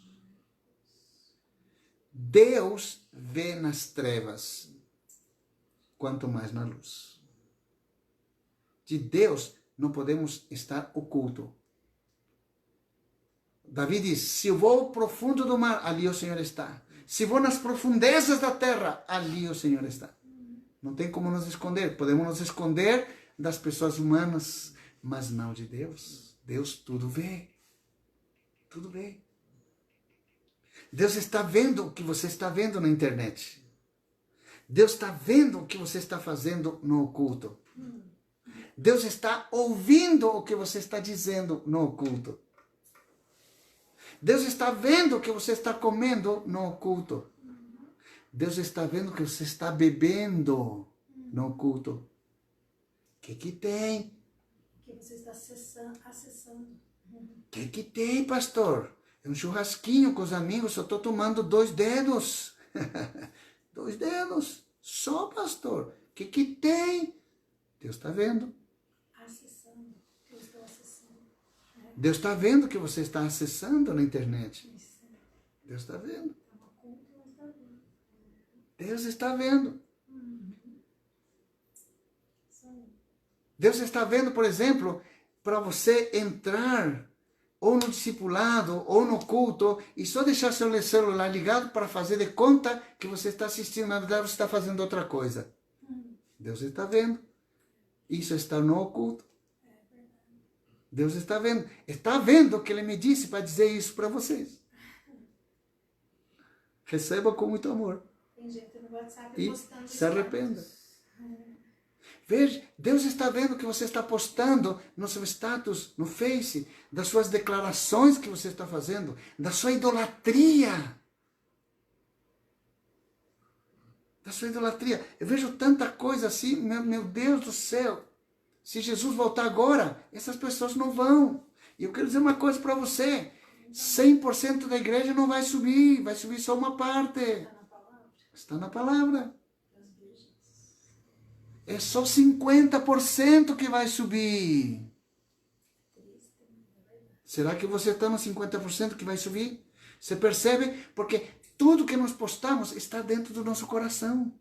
Deus vê nas trevas, quanto mais na luz. De Deus não podemos estar oculto. Davi diz: se eu vou ao profundo do mar, ali o Senhor está. Se vou nas profundezas da terra, ali o Senhor está. Não tem como nos esconder. Podemos nos esconder das pessoas humanas, mas não de Deus. Deus tudo vê. Tudo vê. Deus está vendo o que você está vendo na internet. Deus está vendo o que você está fazendo no oculto. Deus está ouvindo o que você está dizendo no oculto. Deus está vendo o que você está comendo no oculto. Deus está vendo o que você está bebendo no oculto. O que tem? Que você está acessando. O que tem, pastor? É um churrasquinho com os amigos, só estou tomando 2 dedos. 2 dedos. Só, pastor. O que tem? Deus está vendo. Acessando. Eu estou acessando. Deus está vendo o que você está acessando na internet. Deus está vendo. Deus está vendo. Deus está vendo, por exemplo, para você entrar ou no discipulado ou no culto e só deixar seu celular ligado para fazer de conta que você está assistindo, na verdade você está fazendo outra coisa. Deus está vendo. Isso está no oculto. Deus está vendo. Está vendo o que Ele me disse para dizer isso para vocês. Receba com muito amor. Tem gente no WhatsApp E postando se arrependa. Veja, Deus está vendo o que você está postando no seu status, no Face, das suas declarações que você está fazendo, da sua idolatria. Da sua idolatria. Eu vejo tanta coisa assim, meu Deus do céu. Se Jesus voltar agora, essas pessoas não vão. E eu quero dizer uma coisa para você. 100% da igreja não vai subir só uma parte. Está na palavra. É só 50% que vai subir. Será que você está no 50% que vai subir? Você percebe? Porque tudo que nós postamos está dentro do nosso coração.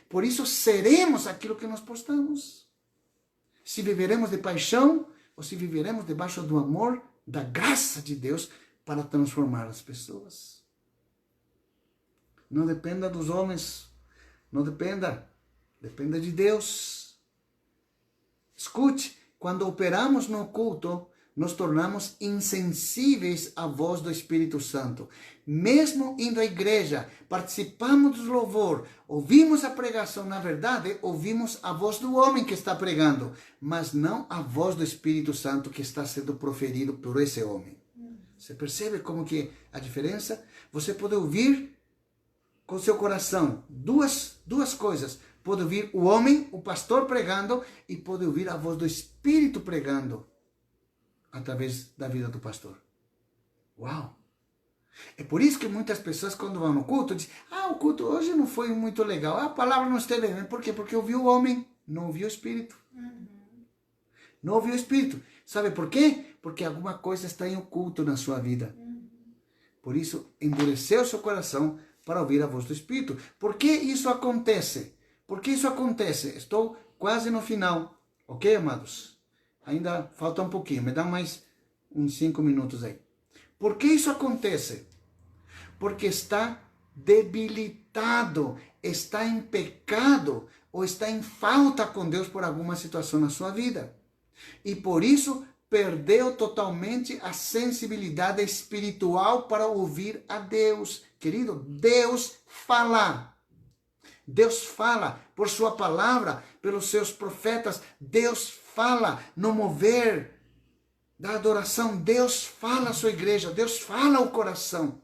Por isso seremos aquilo que nós postamos. Se viveremos de paixão ou se viveremos debaixo do amor, da graça de Deus para transformar as pessoas. Não dependa dos homens, não dependa de Deus. Escute, quando operamos no culto, nos tornamos insensíveis à voz do Espírito Santo. Mesmo indo à igreja, participamos do louvor, ouvimos a pregação, na verdade, ouvimos a voz do homem que está pregando, mas não a voz do Espírito Santo que está sendo proferido por esse homem. Você percebe como que a diferença? Você pode ouvir com seu coração duas coisas. Pode ouvir o homem, o pastor pregando, e pode ouvir a voz do Espírito pregando através da vida do pastor. Uau! É por isso que muitas pessoas, quando vão no culto, dizem: o culto hoje não foi muito legal, a palavra não esteve bem. Por quê? Porque ouviu o homem, não ouviu o Espírito. Não ouviu o Espírito. Sabe por quê? Porque alguma coisa está em oculto na sua vida. Por isso, endureceu seu coração para ouvir a voz do Espírito. Por que isso acontece? Por que isso acontece? Estou quase no final. Ok, amados? Ainda falta um pouquinho. Me dá mais uns 5 minutos aí. Por que isso acontece? Porque está debilitado, está em pecado ou está em falta com Deus por alguma situação na sua vida. E por isso perdeu totalmente a sensibilidade espiritual para ouvir a Deus. Querido, Deus fala. Deus fala por sua palavra, pelos seus profetas. Deus fala no mover da adoração. Deus fala à sua igreja. Deus fala ao coração.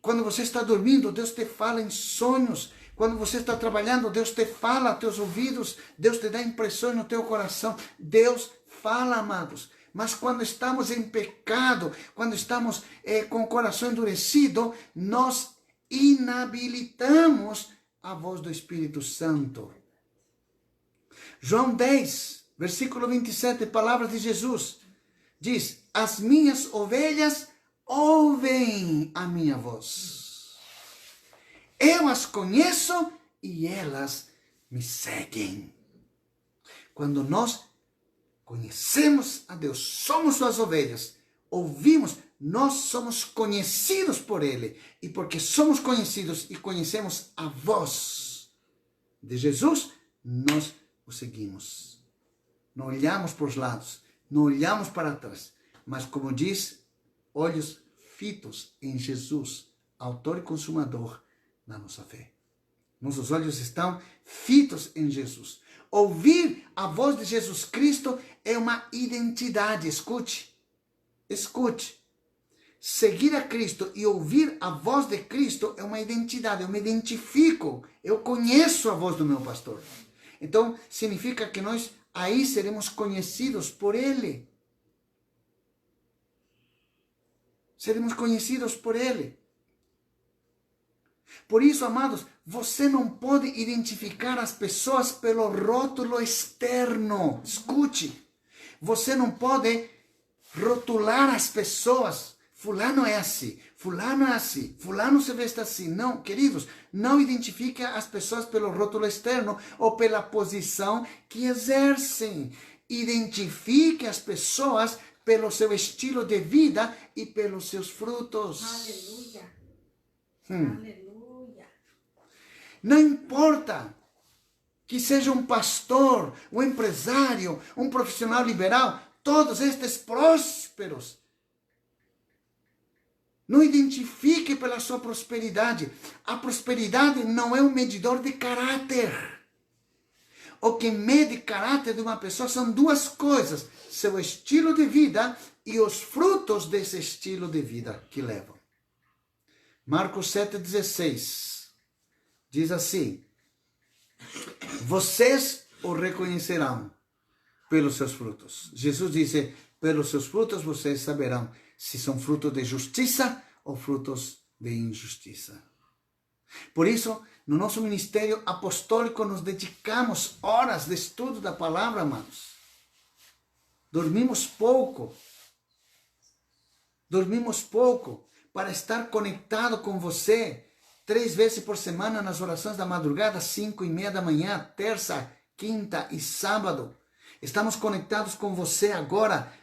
Quando você está dormindo, Deus te fala em sonhos. Quando você está trabalhando, Deus te fala a teus ouvidos. Deus te dá impressões no teu coração. Deus fala, amados. Mas quando estamos em pecado, quando estamos com o coração endurecido, nós inabilitamos a voz do Espírito Santo. João 10, versículo 27, palavras de Jesus, diz: as minhas ovelhas ouvem a minha voz. Eu as conheço e elas me seguem. Quando nós conhecemos a Deus, somos suas ovelhas, ouvimos, nós somos conhecidos por Ele. E porque somos conhecidos e conhecemos a voz de Jesus, nós o seguimos. Não olhamos para os lados, não olhamos para trás, mas como diz, olhos fitos em Jesus, autor e consumador da nossa fé. Nossos olhos estão fitos em Jesus. Ouvir a voz de Jesus Cristo é uma identidade. Escute. Seguir a Cristo e ouvir a voz de Cristo é uma identidade. Eu me identifico. Eu conheço a voz do meu pastor. Então, significa que nós aí seremos conhecidos por Ele. Seremos conhecidos por Ele. Por isso, amados, você não pode identificar as pessoas pelo rótulo externo. Escute. Você não pode rotular as pessoas. Fulano é assim, fulano é assim, fulano se veste assim. Não, queridos, não identifique as pessoas pelo rótulo externo ou pela posição que exercem. Identifique as pessoas pelo seu estilo de vida e pelos seus frutos. Aleluia. Aleluia. Não importa que seja um pastor, um empresário, um profissional liberal, todos estes prósperos. Não identifique pela sua prosperidade. A prosperidade não é um medidor de caráter. O que mede caráter de uma pessoa são duas coisas: seu estilo de vida e os frutos desse estilo de vida que levam. Marcos 7,16 diz assim: vocês o reconhecerão pelos seus frutos. Jesus disse: pelos seus frutos vocês saberão se são frutos de justiça ou frutos de injustiça. Por isso, no nosso ministério apostólico, nos dedicamos horas de estudo da palavra, amados. Dormimos pouco. dormimos pouco para estar conectado com você 3 vezes por semana nas orações da madrugada, 5:30 da manhã, terça, quinta e sábado. Estamos conectados com você agora,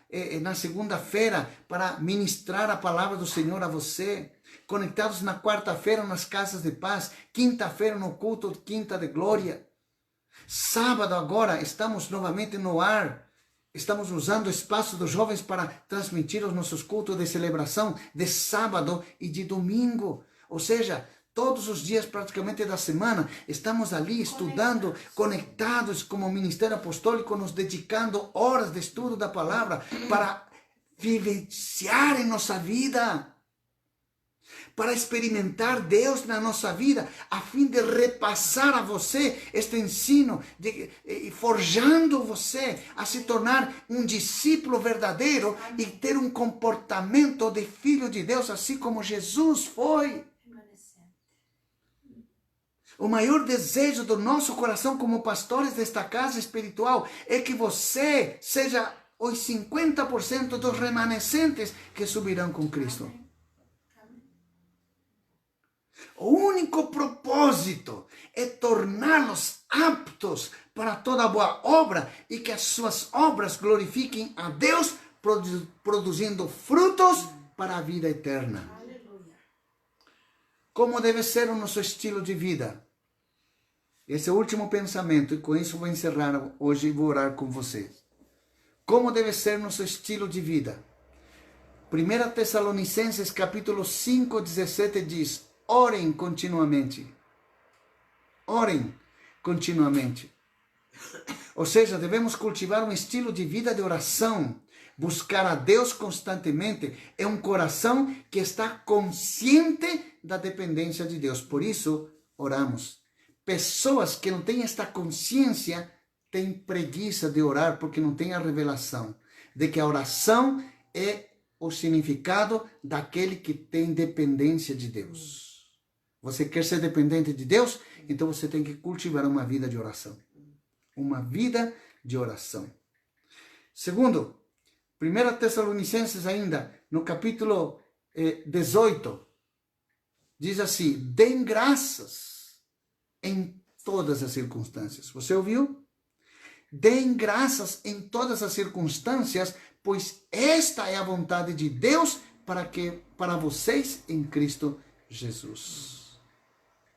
na segunda-feira, para ministrar a palavra do Senhor a você. Conectados na quarta-feira nas casas de paz, quinta-feira no culto Quinta de Glória. Sábado agora estamos novamente no ar. Estamos usando o espaço dos jovens para transmitir os nossos cultos de celebração de sábado e de domingo. Ou seja, todos os dias praticamente da semana, estamos ali estudando, conectados como Ministério Apostólico, nos dedicando horas de estudo da palavra para vivenciar em nossa vida, para experimentar Deus na nossa vida, a fim de repassar a você este ensino, forjando você a se tornar um discípulo verdadeiro e ter um comportamento de filho de Deus, assim como Jesus foi. O maior desejo do nosso coração como pastores desta casa espiritual é que você seja os 50% dos remanescentes que subirão com Cristo. O único propósito é torná-los aptos para toda boa obra e que as suas obras glorifiquem a Deus, produzindo frutos para a vida eterna. Como deve ser o nosso estilo de vida? Esse é o último pensamento, e com isso vou encerrar hoje e vou orar com vocês. Como deve ser nosso estilo de vida? 1 Tessalonicenses capítulo 5, 17 diz: orem continuamente. Orem continuamente. Ou seja, devemos cultivar um estilo de vida de oração. Buscar a Deus constantemente é um coração que está consciente da dependência de Deus. Por isso, oramos. Pessoas que não têm esta consciência têm preguiça de orar porque não têm a revelação de que a oração é o significado daquele que tem dependência de Deus. Você quer ser dependente de Deus? Então você tem que cultivar uma vida de oração. Uma vida de oração. Segundo, 1 Tessalonicenses ainda, no capítulo 18, diz assim: deem graças em todas as circunstâncias. Você ouviu? Deem graças em todas as circunstâncias, pois esta é a vontade de Deus para vocês em Cristo Jesus.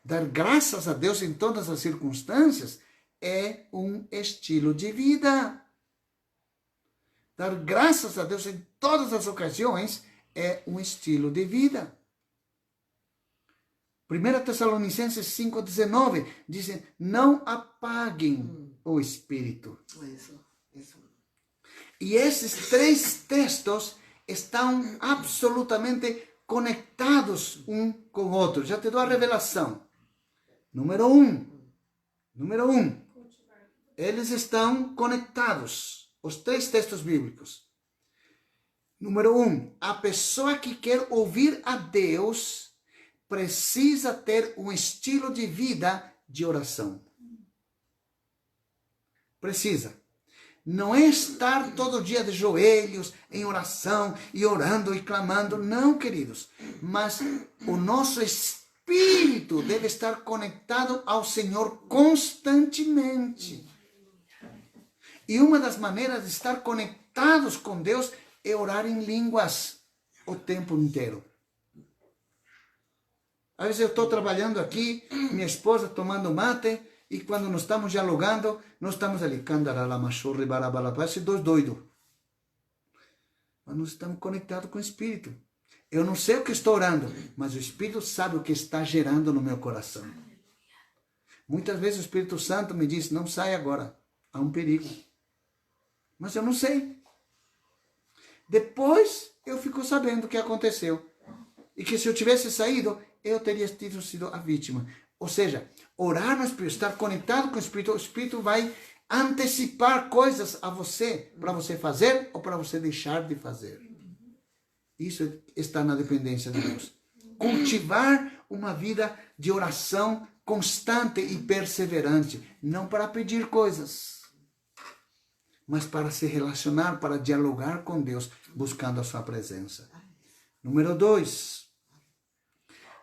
Dar graças a Deus em todas as circunstâncias é um estilo de vida. Dar graças a Deus em todas as ocasiões é um estilo de vida. 1 Tessalonicenses 5,19 diz: não apaguem o Espírito. Isso. E esses 3 textos estão absolutamente conectados um com o outro. Já te dou a revelação. Número 1. Eles estão conectados. Os 3 textos bíblicos. Número 1. A pessoa que quer ouvir a Deus precisa ter um estilo de vida de oração. Precisa. Não é estar todo dia de joelhos, em oração, e orando e clamando. Não, queridos. Mas o nosso espírito deve estar conectado ao Senhor constantemente. E uma das maneiras de estar conectados com Deus é orar em línguas o tempo inteiro. Às vezes eu estou trabalhando aqui, minha esposa tomando mate, e quando nós estamos dialogando, nós estamos ali, parece 2 doidos. Mas nós estamos conectados com o Espírito. Eu não sei o que estou orando, mas o Espírito sabe o que está gerando no meu coração. Muitas vezes o Espírito Santo me diz: não sai agora, há um perigo. Mas eu não sei. Depois eu fico sabendo o que aconteceu. E que se eu tivesse saído, eu teria sido a vítima. Ou seja, orar no Espírito, estar conectado com o Espírito vai antecipar coisas a você, para você fazer ou para você deixar de fazer. Isso está na dependência de Deus. Cultivar uma vida de oração constante e perseverante, não para pedir coisas, mas para se relacionar, para dialogar com Deus, buscando a sua presença. Número 2,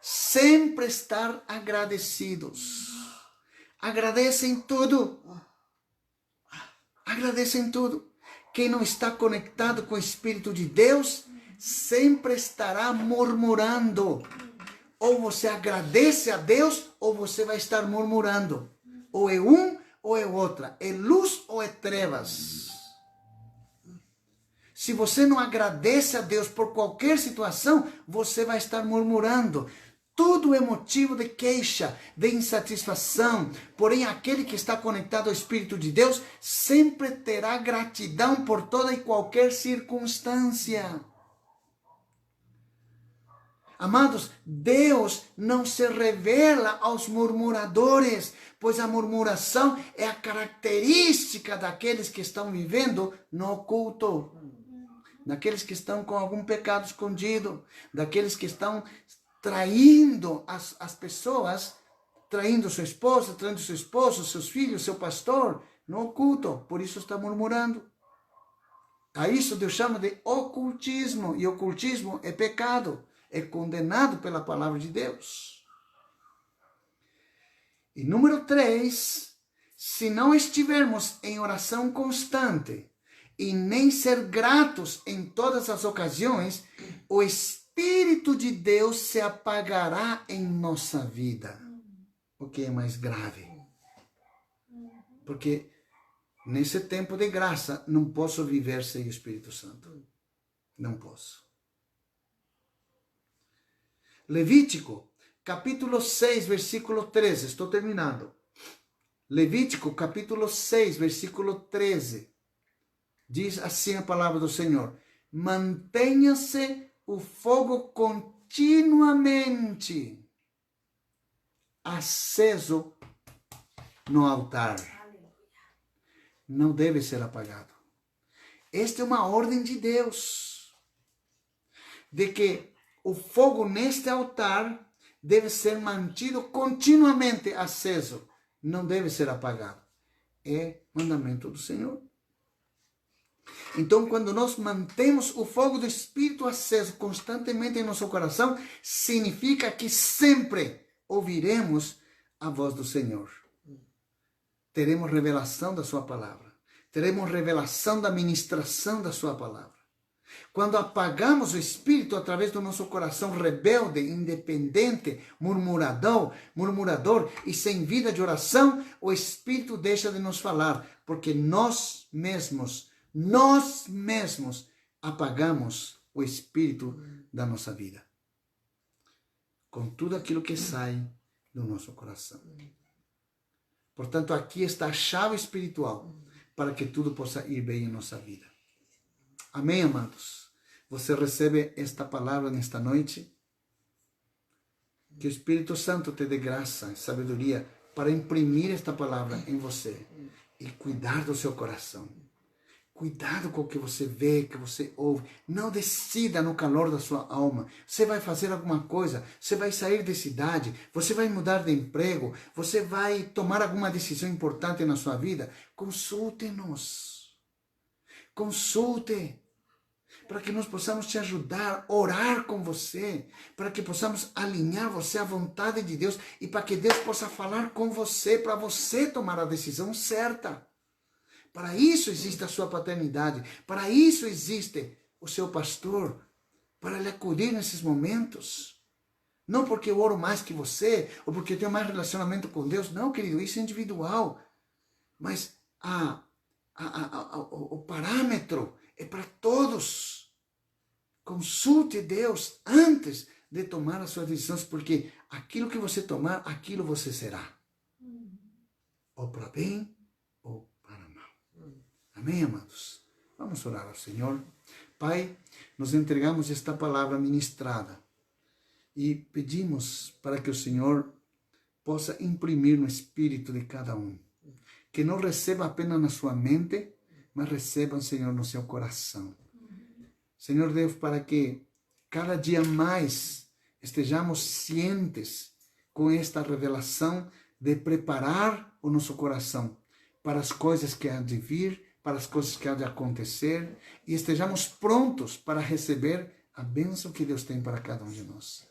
sempre estar agradecidos. Agradecem tudo. Agradecem tudo. Quem não está conectado com o Espírito de Deus, sempre estará murmurando. Ou você agradece a Deus, ou você vai estar murmurando. Ou é um, ou é outra. É luz ou é trevas. Se você não agradece a Deus por qualquer situação, você vai estar murmurando. Tudo é motivo de queixa, de insatisfação. Porém, aquele que está conectado ao Espírito de Deus sempre terá gratidão por toda e qualquer circunstância. Amados, Deus não se revela aos murmuradores, pois a murmuração é a característica daqueles que estão vivendo no oculto. Daqueles que estão com algum pecado escondido, daqueles que estão traindo as pessoas, traindo sua esposa, traindo seu esposo, seus filhos, seu pastor, no oculto. Por isso está murmurando. A isso Deus chama de ocultismo. E ocultismo é pecado. É condenado pela palavra de Deus. E número 3, se não estivermos em oração constante e nem ser gratos em todas as ocasiões, o Espírito de Deus se apagará em nossa vida. O que é mais grave? Porque nesse tempo de graça não posso viver sem o Espírito Santo. Não posso. Levítico, capítulo 6, versículo 13. Estou terminando. Levítico, capítulo 6, versículo 13. Diz assim a palavra do Senhor: mantenha-se o fogo continuamente aceso no altar. Não deve ser apagado. Esta é uma ordem de Deus, de que o fogo neste altar deve ser mantido continuamente aceso. Não deve ser apagado. É mandamento do Senhor. Então, quando nós mantemos o fogo do Espírito aceso constantemente em nosso coração, significa que sempre ouviremos a voz do Senhor. Teremos revelação da sua palavra. Teremos revelação da ministração da sua palavra. Quando apagamos o Espírito através do nosso coração rebelde, independente, murmurador e sem vida de oração, o Espírito deixa de nos falar, porque nós mesmos apagamos o Espírito da nossa vida. Com tudo aquilo que sai do nosso coração. Portanto, aqui está a chave espiritual para que tudo possa ir bem em nossa vida. Amém, amados? Você recebe esta palavra nesta noite? Que o Espírito Santo te dê graça e sabedoria para imprimir esta palavra em você e cuidar do seu coração. Cuidado com o que você vê, que você ouve. Não decida no calor da sua alma. Você vai fazer alguma coisa, você vai sair de cidade, você vai mudar de emprego, você vai tomar alguma decisão importante na sua vida. Consulte-nos. Consulte, para que nós possamos te ajudar, orar com você, para que possamos alinhar você à vontade de Deus e para que Deus possa falar com você, para você tomar a decisão certa. Para isso existe a sua paternidade, para isso existe o seu pastor, para lhe acudir nesses momentos. Não porque eu oro mais que você, ou porque eu tenho mais relacionamento com Deus. Não, querido, isso é individual. Mas o parâmetro é para todos. Consulte Deus antes de tomar as suas decisões, porque aquilo que você tomar, aquilo você será. Ou para bem, ou para mal. Amém, amados? Vamos orar ao Senhor. Pai, nos entregamos esta palavra ministrada e pedimos para que o Senhor possa imprimir no espírito de cada um. Que não receba apenas na sua mente, mas receba, Senhor, no seu coração. Senhor Deus, para que cada dia mais estejamos cientes com esta revelação de preparar o nosso coração para as coisas que há de vir, para as coisas que há de acontecer, e estejamos prontos para receber a bênção que Deus tem para cada um de nós.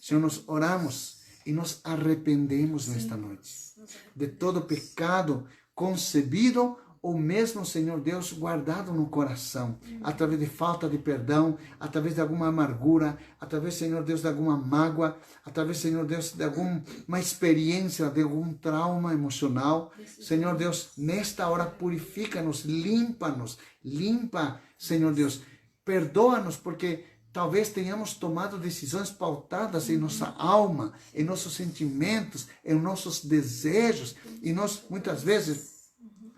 Senhor, nós oramos e nos arrependemos nesta noite de todo pecado concebido ou mesmo, Senhor Deus, guardado no coração, através de falta de perdão, através de alguma amargura, através, Senhor Deus, de alguma mágoa, através, Senhor Deus, de alguma experiência, de algum trauma emocional. Senhor Deus, nesta hora purifica-nos, limpa, Senhor Deus, perdoa-nos, porque talvez tenhamos tomado decisões pautadas em nossa alma, em nossos sentimentos, em nossos desejos, e nós, muitas vezes,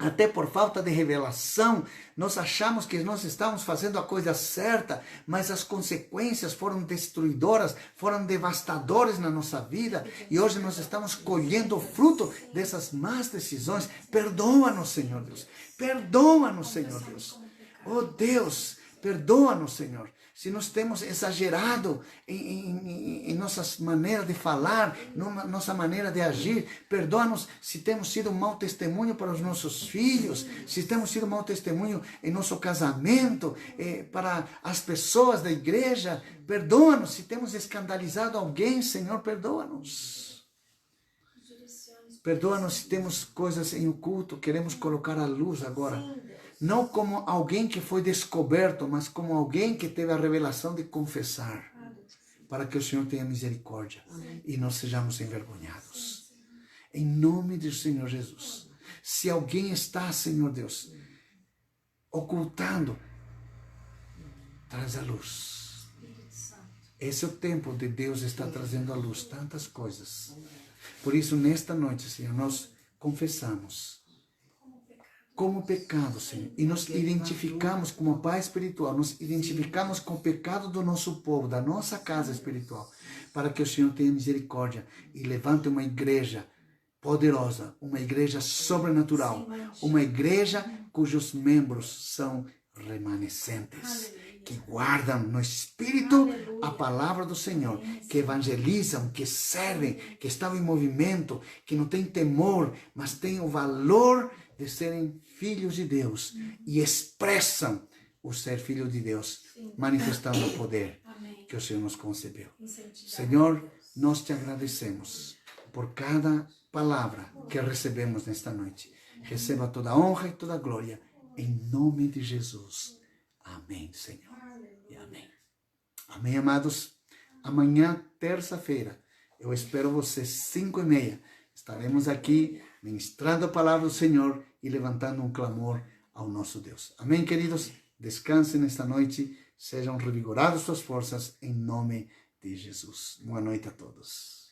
até por falta de revelação, nós achamos que nós estamos fazendo a coisa certa, mas as consequências foram destruidoras, foram devastadoras na nossa vida, e hoje nós estamos colhendo o fruto dessas más decisões. Perdoa-nos, Senhor Deus. Perdoa-nos, Senhor Deus. Oh Deus, perdoa-nos, Senhor. Se nós temos exagerado em nossas maneiras de falar, nossa maneira de agir, perdoa-nos se temos sido um mau testemunho para os nossos filhos, se temos sido um mau testemunho em nosso casamento, para as pessoas da igreja, perdoa-nos se temos escandalizado alguém, Senhor, perdoa-nos. Perdoa-nos se temos coisas em oculto, queremos colocar à luz agora. Não como alguém que foi descoberto, mas como alguém que teve a revelação de confessar, para que o Senhor tenha misericórdia e não sejamos envergonhados. Em nome do Senhor Jesus. Se alguém está, Senhor Deus, ocultando, traz a luz. Esse é o tempo de Deus estar trazendo à luz tantas coisas. Por isso, nesta noite, Senhor, nós confessamos como pecado, Senhor, e nos identificamos como Pai espiritual, nos identificamos com o pecado do nosso povo, da nossa casa espiritual, para que o Senhor tenha misericórdia e levante uma igreja poderosa, uma igreja sobrenatural, uma igreja cujos membros são remanescentes, que guardam no Espírito a palavra do Senhor, que evangelizam, que servem, que estão em movimento, que não têm temor, mas têm o valor de serem filhos de Deus e expressam o ser filho de Deus, manifestando o poder que o Senhor nos concedeu. Senhor, nós te agradecemos por cada palavra que recebemos nesta noite. Receba toda a honra e toda a glória, em nome de Jesus. Amém, Senhor. E amém. Amém, amados. Amanhã, terça-feira, eu espero vocês, 5:30. Estaremos aqui ministrando a palavra do Senhor e levantando um clamor ao nosso Deus. Amém, queridos? Descansem nesta noite, sejam revigorados suas forças em nome de Jesus. Boa noite a todos.